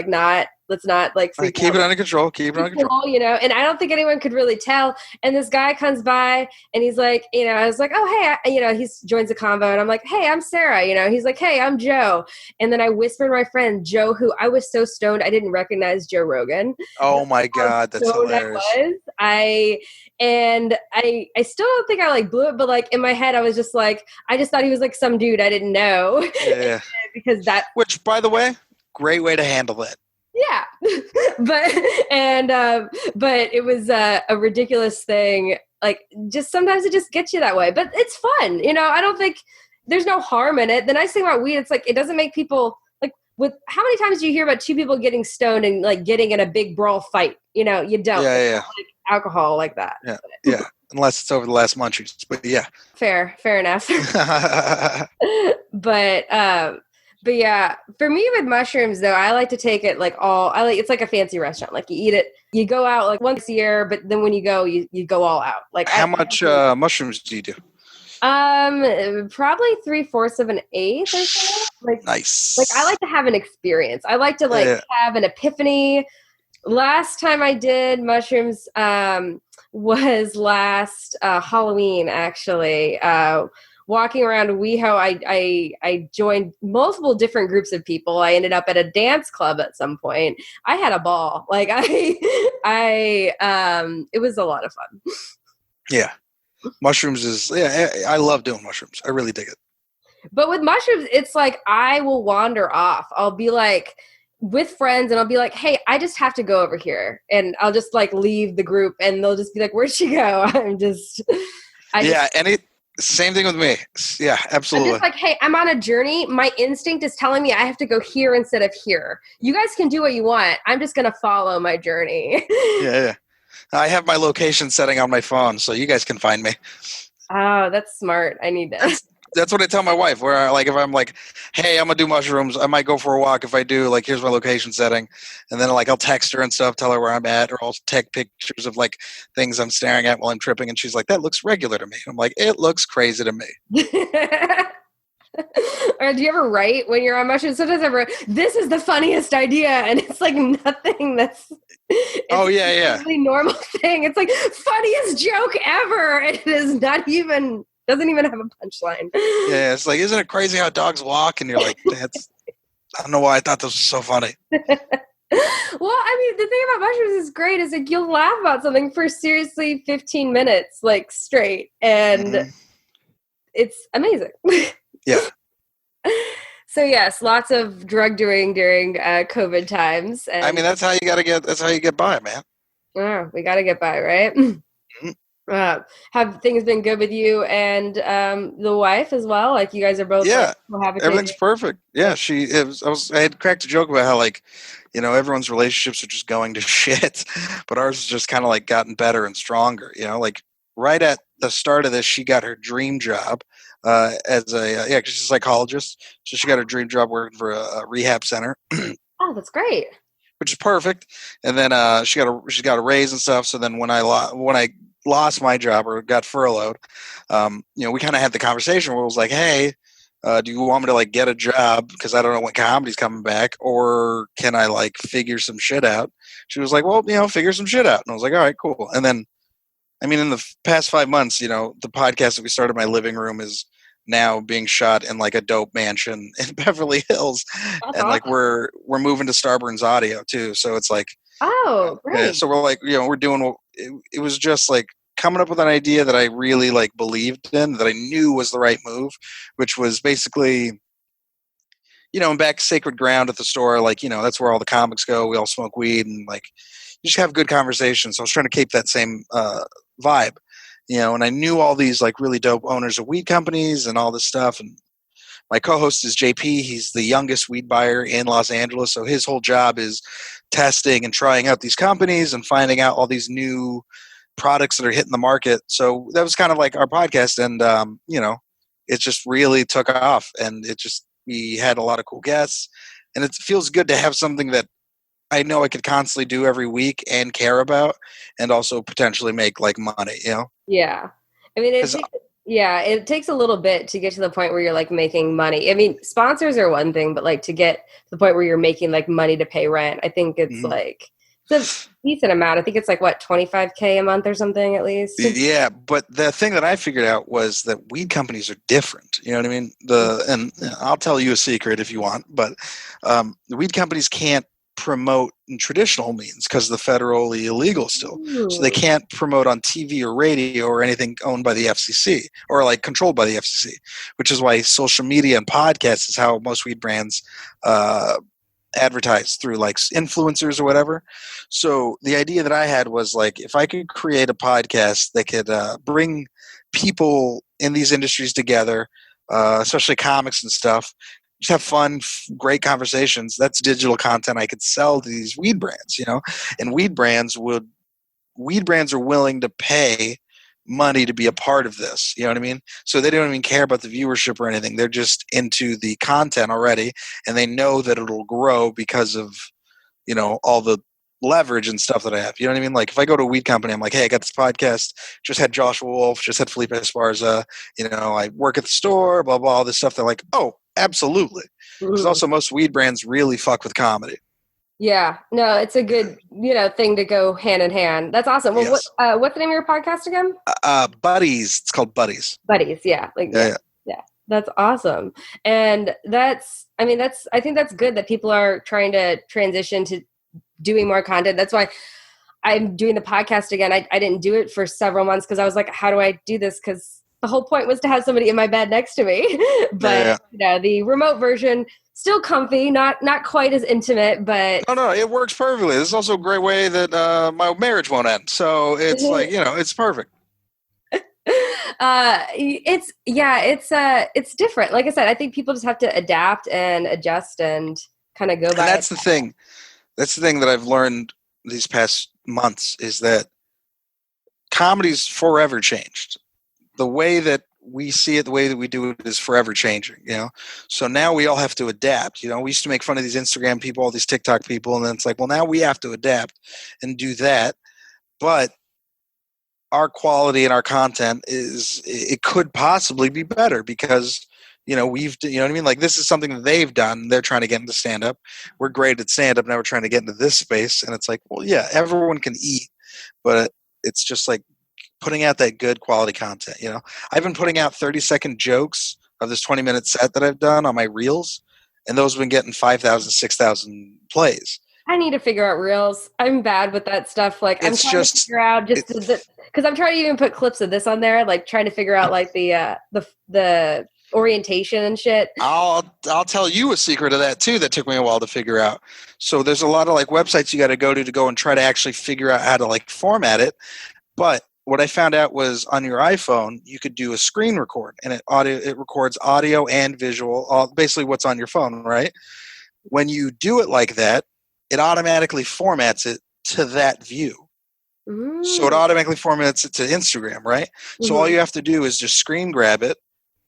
not like keep it under control. Keep it under control. And I don't think anyone could really tell. And this guy comes by and he's like, I was like, oh, hey, he joins the convo and I'm like, hey, I'm Sarah. He's like, hey, I'm Joe. And then I whispered to my friend Joe, who I was so stoned I didn't recognize Joe Rogan. Oh my God, that's hilarious. I still don't think I like blew it, but like in my head I was just like, I just thought he was like some dude I didn't know. Yeah. Which, by the way, great way to handle it. Yeah. but it was a ridiculous thing. Like just sometimes it just gets you that way, but it's fun. I don't think there's no harm in it. The nice thing about weed, it's like, it doesn't make people like how many times do you hear about two people getting stoned and like getting in a big brawl fight? You don't. Yeah. Like alcohol like that. Yeah. Unless it's over the last munchies, but yeah. Fair enough. But yeah, for me with mushrooms though, I like to take it like it's like a fancy restaurant. Like you eat it, you go out like once a year, but then when you go, you go all out. Like how much mushrooms do you do? Probably 3/4 of an eighth or so. Like nice. Like I like to have an experience. I like to have an epiphany. Last time I did mushrooms was last Halloween actually. Walking around WeHo, I joined multiple different groups of people. I ended up at a dance club at some point. I had a ball. Like it was a lot of fun. Yeah. mushrooms is, I love doing mushrooms. I really dig it. But with mushrooms, it's like I will wander off. I'll be like with friends and I'll be like, hey, I just have to go over here. And I'll just like leave the group and they'll just be like, where'd she go? Same thing with me. Yeah, absolutely. I'm just like, hey, I'm on a journey. My instinct is telling me I have to go here instead of here. You guys can do what you want. I'm just going to follow my journey. Yeah. I have my location setting on my phone, so you guys can find me. Oh, that's smart. I need that. That's what I tell my wife, where like if I'm like, hey, I'm gonna do mushrooms, I might go for a walk. If I do, like, here's my location setting, and then like I'll text her and stuff, tell her where I'm at, or I'll take pictures of like things I'm staring at while I'm tripping, and she's like, that looks regular to me. I'm like, it looks crazy to me. Or do you ever write when you're on mushrooms? Sometimes I write, this is the funniest idea, and it's like nothing that's yeah. Really normal thing. It's like funniest joke ever. It is not even doesn't even have a punchline. Yeah, it's like, isn't it crazy how dogs walk? And you're like, I don't know why I thought this was so funny. Well, I mean, the thing about mushrooms is great is like you'll laugh about something for seriously 15 minutes, like straight, and it's amazing. Yeah. So yes, lots of drug doing during COVID times. And, I mean, that's how you get by, man. Oh, we got to get by, right? Have things been good with you and the wife as well? Like you guys are both everything's perfect. Yeah, I had cracked a joke about how, like, everyone's relationships are just going to shit, but ours has just kind of like gotten better and stronger. Like right at the start of this, she got her dream job as cause she's a psychologist, so she got her dream job working for a rehab center. Oh, that's great. Which is perfect. And then she got a raise and stuff. So then when I lost my job or got furloughed, we kind of had the conversation where it was like, hey, do you want me to like get a job because I don't know when comedy's coming back, or can I like figure some shit out? She was like, well, figure some shit out. And I was like, all right, cool. And then, I mean, in the past 5 months, the podcast that we started in my living room is now being shot in like a dope mansion in Beverly Hills. That's and like awesome. we're moving to Starburns Audio too. So it's like, oh, great. So we're like, we're doing, it was just like coming up with an idea that I really like believed in, that I knew was the right move, which was basically, back sacred ground at the store. Like, that's where all the comics go. We all smoke weed and like, you just have good conversations. So I was trying to keep that same vibe, and I knew all these like really dope owners of weed companies and all this stuff. And my co-host is JP. He's the youngest weed buyer in Los Angeles. So his whole job is testing and trying out these companies and finding out all these new products that are hitting the market. So that was kind of like our podcast. And, it just really took off, and we had a lot of cool guests, and it feels good to have something that I know I could constantly do every week and care about, and also potentially make like money, Yeah. I mean, it takes a little bit to get to the point where you're like making money. I mean, sponsors are one thing, but like to get to the point where you're making like money to pay rent, I think it's like it's a decent amount. I think it's like what, $25K a month or something at least. Yeah, but the thing that I figured out was that weed companies are different. You know what I mean? And I'll tell you a secret if you want, but the weed companies can't promote in traditional means because the federally illegal still. So they can't promote on TV or radio or anything owned by the FCC or like controlled by the FCC, which is why social media and podcasts is how most weed brands advertise, through like influencers or whatever. So the idea that I had was like, if I could create a podcast that could bring people in these industries together, especially comics and stuff, just have fun, great conversations. That's digital content I could sell to these weed brands, and weed brands are willing to pay money to be a part of this. You know what I mean? So they don't even care about the viewership or anything. They're just into the content already, and they know that it'll grow because of, all the leverage and stuff that I have. You know what I mean? Like if I go to a weed company, I'm like, hey, I got this podcast, just had Joshua Wolf, just had Felipe Esparza, I work at the store, blah, blah, all this stuff. They're like, oh, absolutely. Because also most weed brands really fuck with comedy. Yeah, no, it's a good, thing to go hand in hand. That's awesome. Well, yes. What's the name of your podcast again? Buddies. It's called Buddies. Buddies. Yeah. Yeah. That's awesome. And I think that's good that people are trying to transition to doing more content. That's why I'm doing the podcast again. I didn't do it for several months because I was like, how do I do this? Because the whole point was to have somebody in my bed next to me. But the remote version, still comfy, not quite as intimate, but no, it works perfectly. This is also a great way that my marriage won't end. So it's like, it's perfect. It's different. Like I said, I think people just have to adapt and adjust and kind of go by. And that's the thing. That's the thing that I've learned these past months is that comedy's forever changed. The way that we see it, the way that we do it is forever changing, So now we all have to adapt. We used to make fun of these Instagram people, all these TikTok people, and then it's like, well, now we have to adapt and do that. But our quality and our content it could possibly be better because we've, you know what I mean? Like, this is something that they've done. They're trying to get into stand-up. We're great at stand-up. Now we're trying to get into this space. And it's like, well, yeah, everyone can eat, but it's just like putting out that good quality content. I've been putting out 30-second jokes of this 20-minute set that I've done on my reels, and those have been getting 5,000, 6,000 plays. I need to figure out reels. I'm bad with that stuff. Like, I'm trying to figure out because I'm trying to even put clips of this on there, like trying to figure out like the orientation and shit. I'll tell you a secret of that too that took me a while to figure out. So there's a lot of like websites you got to go and try to actually figure out how to like format it. But what I found out was on your iPhone you could do a screen record, and it records audio and visual, basically what's on your phone, right? When you do it like that, it automatically formats it to that view. Mm. So it automatically formats it to Instagram, right? Mm-hmm. So all you have to do is just screen grab it,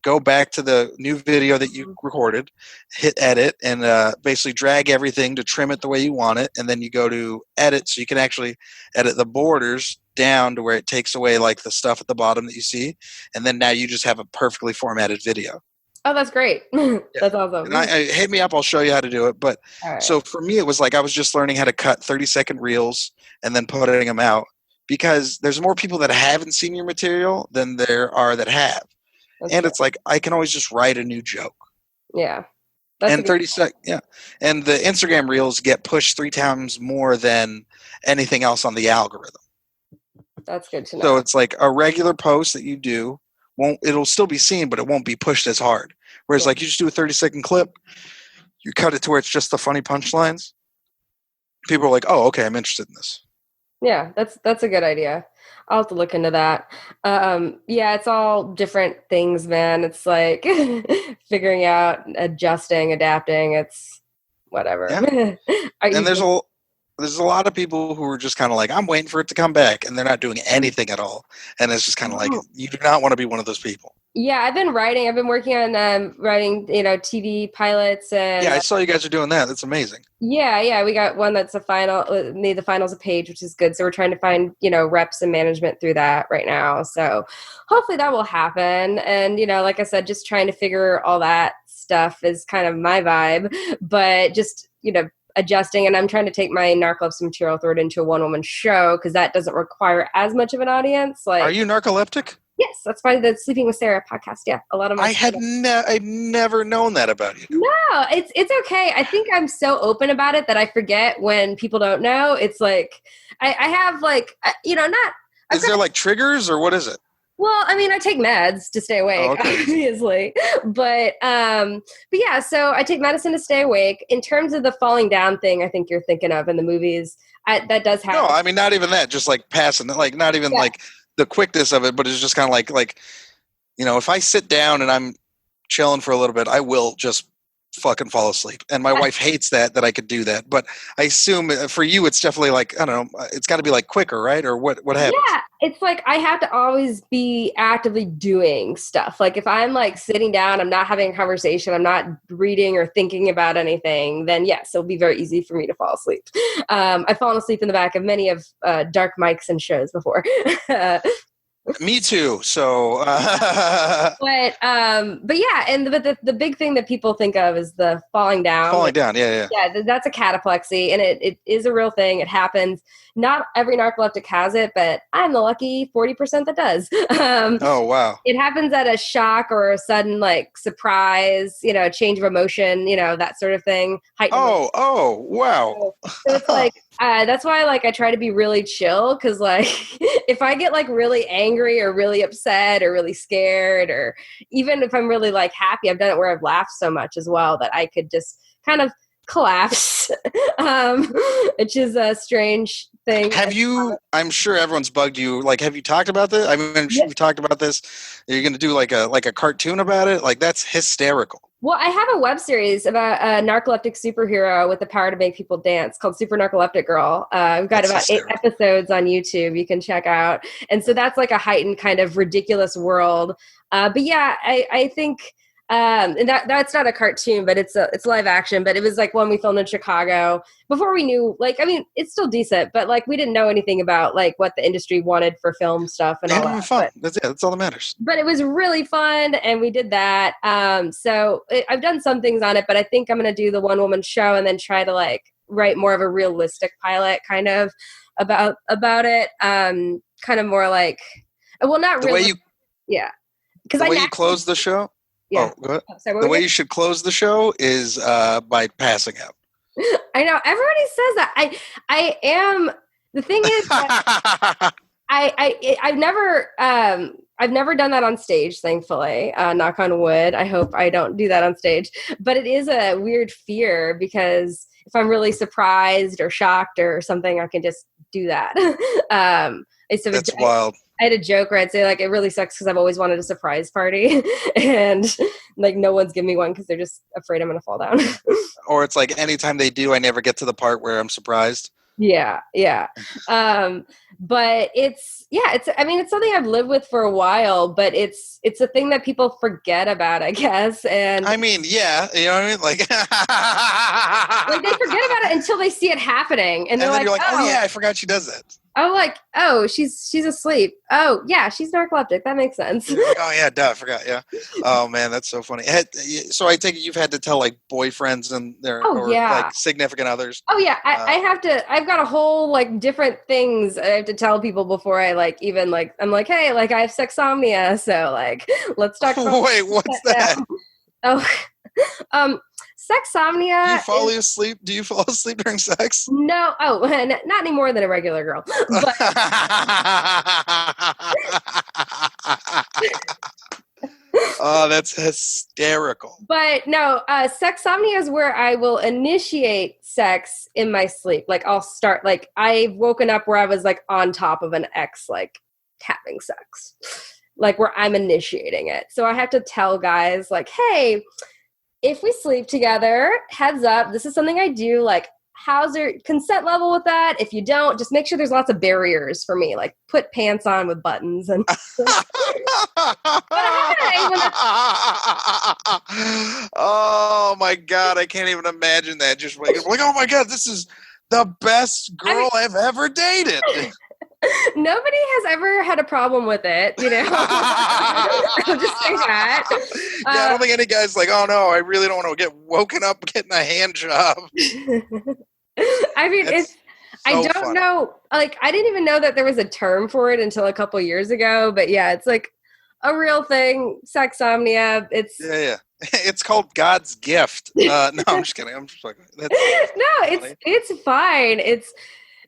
go back to the new video that you recorded, hit edit, and basically drag everything to trim it the way you want it. And then you go to edit, so you can actually edit the borders down to where it takes away like the stuff at the bottom that you see. And then now you just have a perfectly formatted video. Oh, that's great. That's awesome. And hit me up. I'll show you how to do it. But So for me, it was like I was just learning how to cut 30-second reels and then putting them out, because there's more people that haven't seen your material than there are that have. It's like I can always just write a new joke. Yeah. And 30 seconds. Yeah. And the Instagram reels get pushed 3 times more than anything else on the algorithm. That's good to know. So it's like a regular post that you do it'll still be seen, but it won't be pushed as hard. Whereas like you just do a 30-second clip, you cut it to where it's just the funny punchlines. People are like, oh, okay, I'm interested in this. Yeah, that's a good idea. I'll have to look into that. It's all different things, man. It's like figuring out, adjusting, adapting. It's whatever. Yeah. And there's a lot of people who are just kind of like, I'm waiting for it to come back, and they're not doing anything at all. And it's just kind of like, you do not want to be one of those people. Yeah, I've been writing. I've been working on writing, TV pilots. And yeah, I saw you guys are doing that. That's amazing. Yeah. We got one that's a final. The final's a page, which is good. So we're trying to find, reps and management through that right now. So hopefully that will happen. And, like I said, just trying to figure all that stuff is kind of my vibe. But just, adjusting, and I'm trying to take my narcolepsy material, throw it into a one-woman show, because that doesn't require as much of an audience. Like, are you narcoleptic? Yes, that's why the Sleeping with Sarah podcast. Yeah, a lot of my. I'd never known that about you. No, it's okay. I think I'm so open about it that I forget when people don't know. It's like I have like not. Is there like triggers, or what is it? Well, I mean, I take meds to stay awake, obviously, but yeah. So I take medicine to stay awake. In terms of the falling down thing, I think you're thinking of in the movies, that does happen. No, I mean, not even that. Just like passing, like not even like the quickness of it, but it's just kind of like if I sit down and I'm chilling for a little bit, I will just fucking fall asleep. And my wife hates that I could do that. But I assume for you, it's definitely like, I don't know, it's got to be like quicker, right? Or what happens? Yeah, it's like I have to always be actively doing stuff. Like if I'm like sitting down, I'm not having a conversation, I'm not reading or thinking about anything, then yes, it'll be very easy for me to fall asleep. I've fallen asleep in the back of many of dark mics and shows before. Me too. So, but yeah, and the big thing that people think of is the falling down. Falling down, yeah. Yeah, that's a cataplexy, and it is a real thing. It happens. Not every narcoleptic has it, but I'm the lucky 40% that does. Oh wow! It happens at a shock or a sudden like surprise, change of emotion, that sort of thing. Oh wow! So it's like That's why, like, I try to be really chill because, like, if I get like really angry or really upset or really scared, or even if I'm really like happy, I've done it where I've laughed so much as well that I could just kind of collapse, which is a strange thing. Have you? I'm sure everyone's bugged you. Like, have you talked about this? I mean, I'm sure you've talked about this. Are you going to do like a cartoon about it? Like, that's hysterical. Well, I have a web series about a narcoleptic superhero with the power to make people dance called Super Narcoleptic Girl. We've got about 8 episodes on YouTube you can check out. And so that's like a heightened kind of ridiculous world. But yeah, I think and that's not a cartoon, but it's live action. But it was like one we filmed in Chicago before we knew, like, I mean, it's still decent, but like we didn't know anything about like what the industry wanted for film stuff and all that. Fun. That's all that matters. But it was really fun, and we did that. I've done some things on it, but I think I'm going to do the one woman show and then try to like write more of a realistic pilot kind of about it. Kind of more like, well, not the really. Way you, yeah. Because the way you close the show. Yeah. Oh, go ahead. Sorry, the way you should close the show is by passing out. I know everybody says that. I am. The thing is, that I've never done that on stage. Thankfully, knock on wood. I hope I don't do that on stage. But it is a weird fear because if I'm really surprised or shocked or something, I can just do that. That's wild. I had a joke where I'd say, like, it really sucks because I've always wanted a surprise party and like no one's giving me one because they're just afraid I'm going to fall down. Or it's like anytime they do, I never get to the part where I'm surprised. Yeah. But it's something I've lived with for a while, but it's a thing that people forget about, I guess. And I mean, yeah, you know what I mean? Like, like they forget about it until they see it happening. And they're then like, you're like, oh yeah, I forgot she does that. Oh, like, oh, she's asleep. Oh, yeah, she's narcoleptic. That makes sense. Like, oh, yeah, duh, I forgot, yeah. Oh, man, that's so funny. So I take it you've had to tell, like, boyfriends and like, significant others. Oh, yeah, I have to, I've got a whole, like, different things I have to tell people before I, like, even, like, I'm like, hey, like, I have sexsomnia, so, like, let's talk about Wait, what's that? Oh, sexsomnia. Do you fall asleep during sex? No. Oh, not any more than a regular girl. But oh, that's hysterical. But no, sexsomnia is where I will initiate sex in my sleep. Like I'll start, like I've woken up where I was like on top of an ex, like having sex, like where I'm initiating it. So I have to tell guys like, hey, if we sleep together, heads up, this is something I do. Like, how's your consent level with that? If you don't, just make sure there's lots of barriers for me. Like, put pants on with buttons and. Oh my God, I can't even imagine that. Just like, oh my God, this is the best girl I've ever dated. Nobody has ever had a problem with it, you know. I'll just say that. Yeah, I don't think any guy's like, oh no, I really don't want to get woken up getting a hand job. I mean, I don't know. Like, I didn't even know that there was a term for it until a couple years ago. But yeah, it's like a real thing. Sexsomnia. It's It's called God's gift. No, I'm just kidding. I'm just like, it's fine.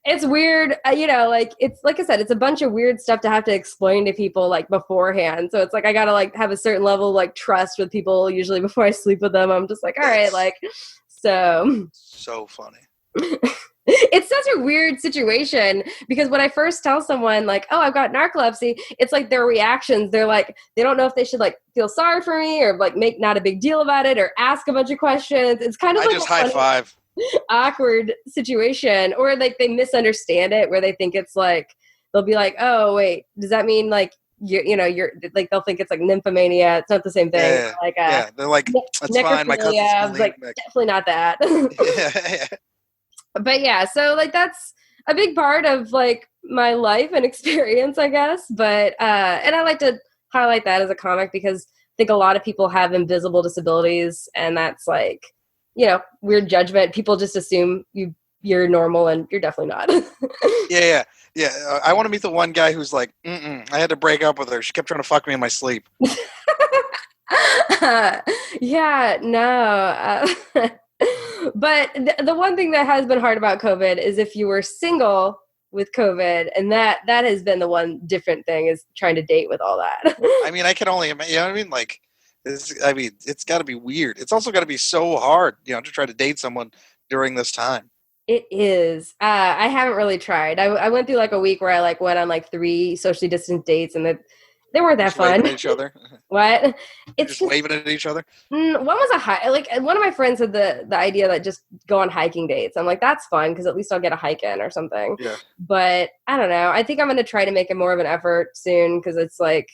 It's weird, you know, like, it's, like I said, it's a bunch of weird stuff to have to explain to people, like, beforehand. So it's like, I gotta, like, have a certain level of, like, trust with people, usually before I sleep with them. I'm just like, all right, like, so. So funny. It's such a weird situation because when I first tell someone, like, oh, I've got narcolepsy, it's like their reactions, they're like, they don't know if they should, like, feel sorry for me or, like, make not a big deal about it or ask a bunch of questions. It's kind of like just high five. Awkward situation, or like they misunderstand it where they think it's like they'll be like, oh wait, does that mean like you're like, they'll think it's like nymphomania. It's not the same thing. They're like, that's fine, my cousin's like definitely not that. But yeah, so like that's a big part of like my life and experience, I guess. But and I like to highlight that as a comic because I think a lot of people have invisible disabilities, and that's like, you know, weird judgment. People just assume you're normal, and you're definitely not. Yeah. I want to meet the one guy who's like, I had to break up with her. She kept trying to fuck me in my sleep. Yeah, no. But the one thing that has been hard about COVID is if you were single with COVID, and that has been the one different thing is trying to date with all that. I mean, I can only imagine. You know what I mean? Like, it's got to be weird. It's also got to be so hard, to try to date someone during this time. It is. I haven't really tried. I went through like a week where I like went on like 3 socially distant dates, and they weren't that Just fun. waving at each other. What? It's just waving at each other. one was a hike. Like one of my friends had the idea that just go on hiking dates. I'm like, that's fun because at least I'll get a hike in or something. Yeah. But I don't know. I think I'm going to try to make it more of an effort soon because it's like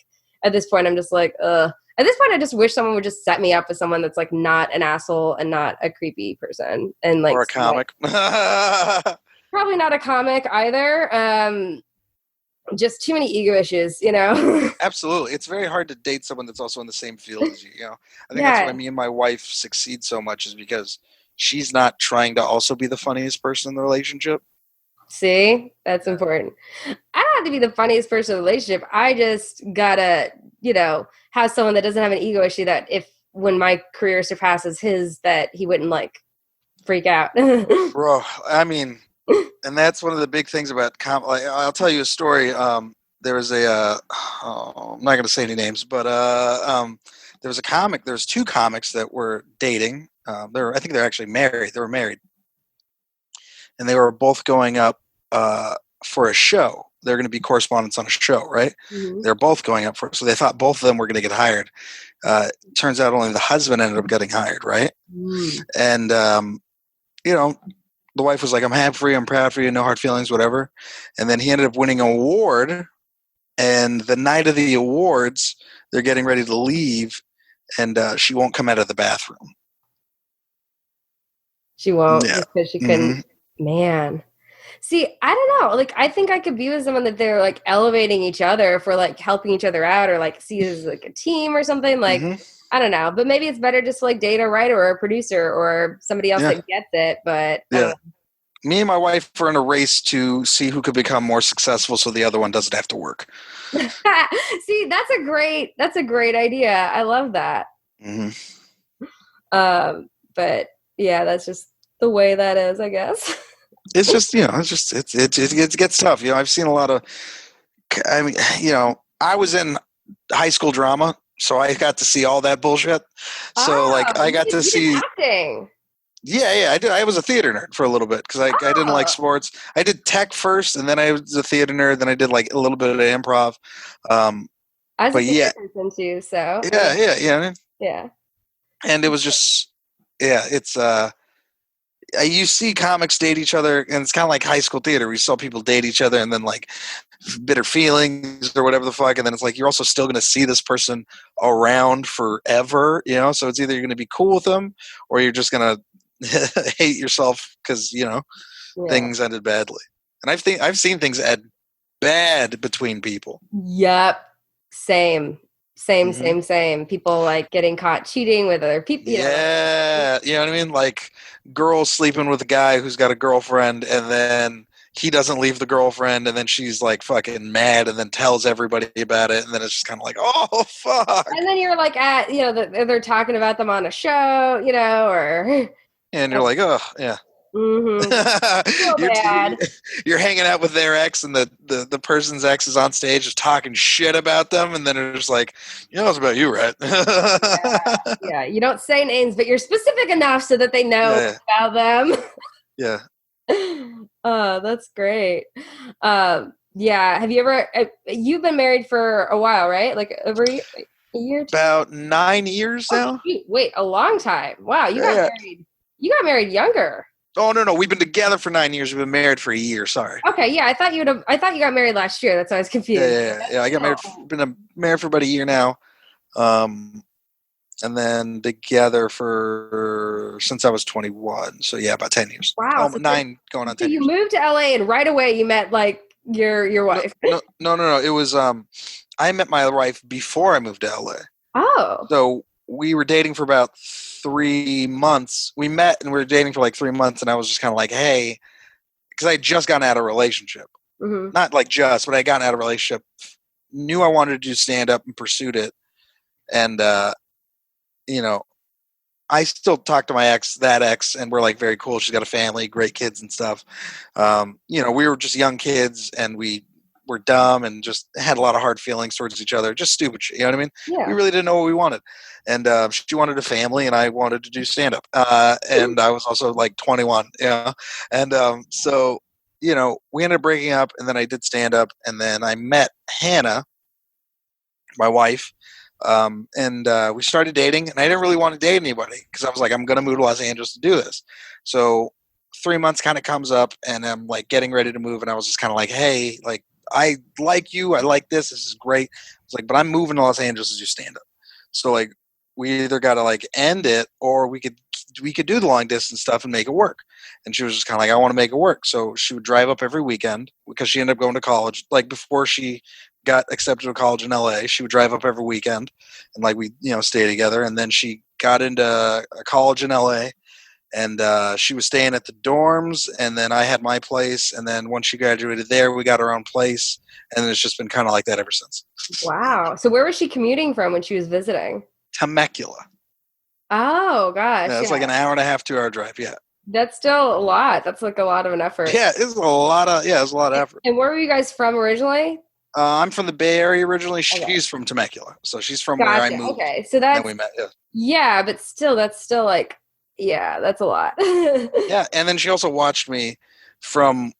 at this point I'm just like, ugh. At this point, I just wish someone would just set me up with someone that's like not an asshole and not a creepy person, and like or a comic. Probably not a comic either. Just too many ego issues, Absolutely, it's very hard to date someone that's also in the same field as you. I think that's why me and my wife succeed so much is because she's not trying to also be the funniest person in the relationship. See, that's important. I don't have to be the funniest person in the relationship. I just gotta, have someone that doesn't have an ego issue that when my career surpasses his, that he wouldn't like freak out. Bro, I mean, and that's one of the big things about I'll tell you a story. There was I'm not going to say any names, but there was a comic. There's 2 comics that were dating. I think they're actually married. They were married, and they were both going up for a show. They're going to be correspondents on a show, right? Mm-hmm. They're both going up so they thought both of them were going to get hired. Turns out only the husband ended up getting hired, right? Mm. And the wife was like, "I'm happy for you, I'm proud for you, no hard feelings, whatever." And then he ended up winning an award. And the night of the awards, they're getting ready to leave, and she won't come out of the bathroom. She won't because she couldn't. Mm-hmm. Man. See, I don't know. Like, I think I could be with someone that they're like elevating each other for like helping each other out or like see it as like a team or something. Like, mm-hmm. I don't know. But maybe it's better just to like date a writer or a producer or somebody else that gets it. But me and my wife are in a race to see who could become more successful so the other one doesn't have to work. See, that's a great idea. I love that. Mm-hmm. But yeah, that's just the way that is, I guess. It's just, it gets tough. I've seen a lot of, I was in high school drama, so I got to see all that bullshit. So I got to see acting. Yeah, I did. I was a theater nerd for a little bit because I didn't like sports. I did tech first, and then I was a theater nerd. Then I did like a little bit of improv. I was a theater person too, so yeah. And it was just, it's you see comics date each other, and it's kind of like high school theater. We saw people date each other, and then like bitter feelings or whatever the fuck, and then it's like you're also still going to see this person around forever. So it's either you're going to be cool with them, or you're just going to hate yourself because things ended badly. And I've seen things end bad between people. Yep, same. People like getting caught cheating with other people. Yeah, you know what I mean? Like girls sleeping with a guy who's got a girlfriend, and then he doesn't leave the girlfriend, and then she's like fucking mad, and then tells everybody about it, and then it's just kind of like, oh fuck. And then you're like at they're talking about them on a show, or. And you're like, oh yeah. Mm-hmm. You're hanging out with their ex, and the person's ex is on stage just talking shit about them, and then it's like, it's about you, right? Yeah. You don't say names, but you're specific enough so that they know about them. Yeah. Oh, that's great. Yeah. Have you ever? You've been married for a while, right? Like over a year. About 9 years now. Wait, a long time. Wow, you got married. You got married younger. Oh no! We've been together for 9 years. We've been married for a year. Sorry. Okay, yeah, I thought you got married last year. That's why I was confused. Yeah. I got married. Been married for about a year now, and then together since I was 21. So yeah, about 10 years. Wow, so 9 going on 10. So you moved to LA, and right away you met like your wife. No. It was I met my wife before I moved to LA. Oh. So we were dating for about 3 months. We met and we were dating for like 3 months, and I was just kind of like, hey, because I had just gotten out of a relationship. Mm-hmm. Not like just, but I got out of a relationship. Knew I wanted to do stand up and pursued it. And, I still talk to my ex, and we're like very cool. She's got a family, great kids and stuff. We were just young kids, and we were dumb and just had a lot of hard feelings towards each other. Just stupid shit. You know what I mean? Yeah. We really didn't know what we wanted. And she wanted a family, and I wanted to do stand up. And I was also like 21. Yeah. And so, we ended up breaking up, and then I did stand up, and then I met Hannah, my wife. And we started dating, and I didn't really want to date anybody because I was like, I'm going to move to Los Angeles to do this. So 3 months kind of comes up, and I'm like getting ready to move, and I was just kind of like, hey, like, I like you. I like this. This is great. I was like, but I'm moving to Los Angeles to do stand up. So like, we either got to like end it, or we could do the long distance stuff and make it work. And she was just kind of like, I want to make it work. So she would drive up every weekend because she ended up going to college. Like before she got accepted to college in LA, she would drive up every weekend, and like we stay together. And then she got into a college in LA, and she was staying at the dorms, and then I had my place, and then once she graduated there, we got our own place, and it's just been kind of like that ever since. Wow. So where was she commuting from when she was visiting? Temecula. Oh gosh. Yeah, it's like an hour and a half, 2 hour drive. Yeah. That's still a lot. That's like a lot of an effort. Yeah, it's a lot of effort. And where were you guys from originally? I'm from the Bay Area originally. She's from Temecula, so she's from where I moved. Okay, so that's we met. Yeah. Yeah, but still, that's still like, yeah, that's a lot. Yeah, and then she also watched me from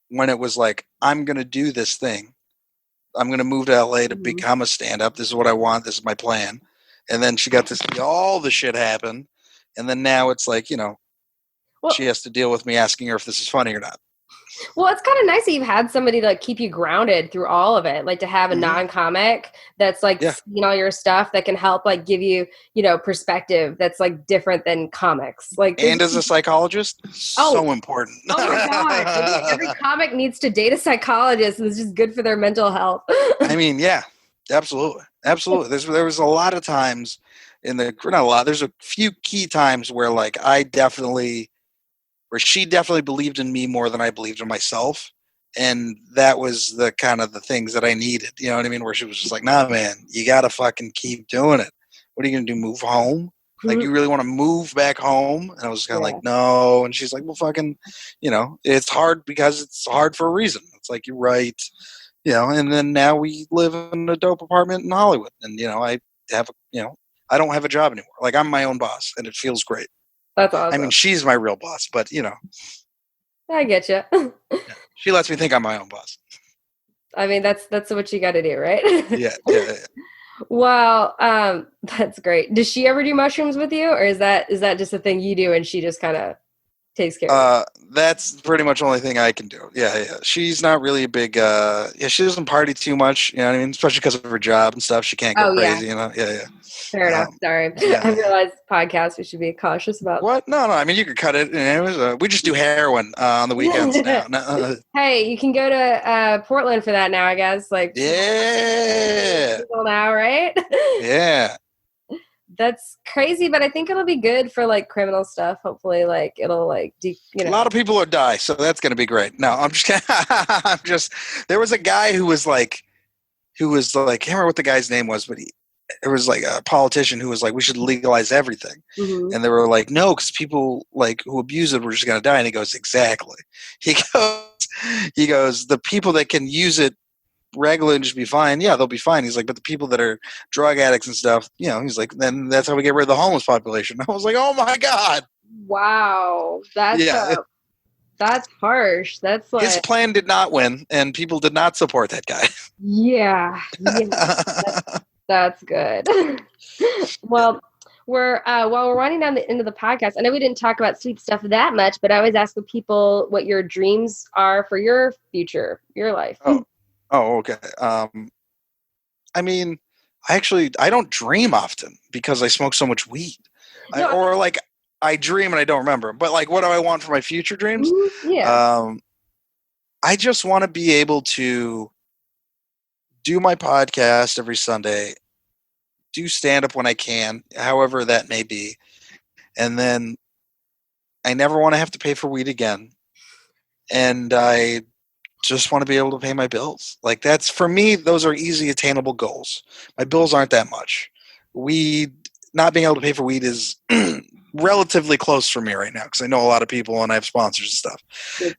when it was like, I'm gonna do this thing. I'm gonna move to LA to become a stand-up. This is what I want. This is my plan. And then she got to see all the shit happen, and then now it's like, she has to deal with me asking her if this is funny or not. Well, it's kind of nice that you've had somebody to like keep you grounded through all of it, like to have a non-comic that's like seeing all your stuff that can help like give you, perspective that's like different than comics. Like, and as a psychologist, so important. Oh my God. Every comic needs to date a psychologist, and it's just good for their mental health. I mean, yeah, absolutely. Absolutely. There was a lot of times not a lot, there's a few key times where like where she definitely believed in me more than I believed in myself. And that was the kind of the things that I needed. You know what I mean? Where she was just like, nah, man, you got to fucking keep doing it. What are you going to do? Move home? Like, you really want to move back home? And I was kind of like, no. And she's like, well, fucking, it's hard because it's hard for a reason. It's like, you're right. And then now we live in a dope apartment in Hollywood. And, I have, I don't have a job anymore. Like, I'm my own boss, and it feels great. That's awesome. I mean, she's my real boss, but I get you. She lets me think I'm my own boss. I mean, that's what you got to do, right? Yeah. Well, that's great. Does she ever do mushrooms with you, or is that just a thing you do and she just kind of takes care of it? That's pretty much the only thing I can do. Yeah. She's not really a big, she doesn't party too much, you know what I mean? Especially because of her job and stuff. She can't go crazy, Yeah. Fair enough. Sorry. Yeah. I realized podcasts, we should be cautious about. What? No. I mean, you could cut it. We just do heroin on the weekends now. No. Hey, you can go to Portland for that now, I guess. Like, yeah. Now, right? Yeah. That's crazy, but I think it'll be good for like criminal stuff. Hopefully, like it'll like A lot of people will die, so that's going to be great. No, I'm just kidding. There was a guy who was like, I can't remember what the guy's name was, but it was like a politician who was like, we should legalize everything. And they were like, no, because people like who abuse it were just going to die. And he goes, exactly. He goes, the people that can use it regularly and just be fine, yeah, they'll be fine. He's like, but the people that are drug addicts and stuff, he's like, then that's how we get rid of the homeless population. I was like, oh my God. Wow. That's harsh. That's like his plan did not win, and people did not support that guy. Yeah. That's good. Well, while we're winding down the end of the podcast, I know we didn't talk about sweet stuff that much, but I always ask the people what your dreams are for your future, your life. Oh, okay. I mean, I don't dream often because I smoke so much weed. I dream and I don't remember. But like, what do I want for my future dreams? Yeah. I just want to be able to do my podcast every Sunday, do stand up when I can, however that may be. And then I never want to have to pay for weed again. And I just want to be able to pay my bills. Like, that's, for me, those are easy attainable goals. My bills aren't that much. Weed, not being able to pay for weed is relatively close for me right now because I know a lot of people and I have sponsors and stuff.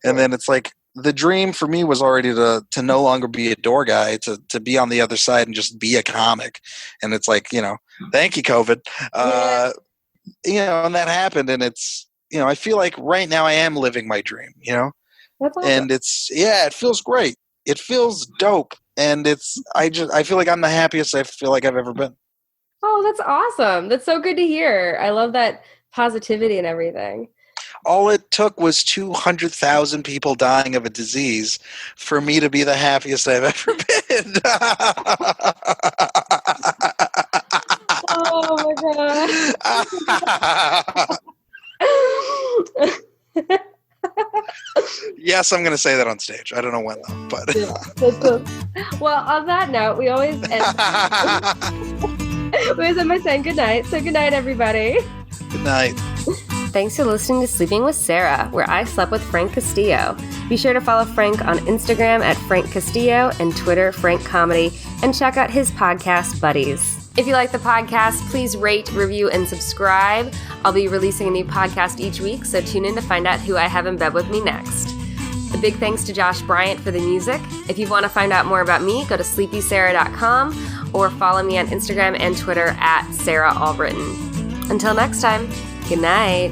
And then it's like the dream for me was already to no longer be a door guy, to be on the other side and just be a comic. And it's like, thank you, COVID. And that happened. And it's, I feel like right now I am living my dream, That's awesome. And it feels great. It feels dope. And I feel like I'm the happiest I feel like I've ever been. Oh, that's awesome. That's so good to hear. I love that positivity and everything. All it took was 200,000 people dying of a disease for me to be the happiest I've ever been. Oh my God. Yes, I'm going to say that on stage. I don't know when though, but. Yeah, that's cool. Well, on that note, we always end by saying good night. So good night, everybody. Good night. Thanks for listening to Sleeping with Sarah, where I slept with Frank Castillo. Be sure to follow Frank on Instagram at Frank Castillo and Twitter Frank Comedy, and check out his podcast, Buddies. If you like the podcast, please rate, review, and subscribe. I'll be releasing a new podcast each week, so tune in to find out who I have in bed with me next. A big thanks to Josh Bryant for the music. If you want to find out more about me, go to sleepysarah.com or follow me on Instagram and Twitter at Sarah Albritton. Until next time, good night.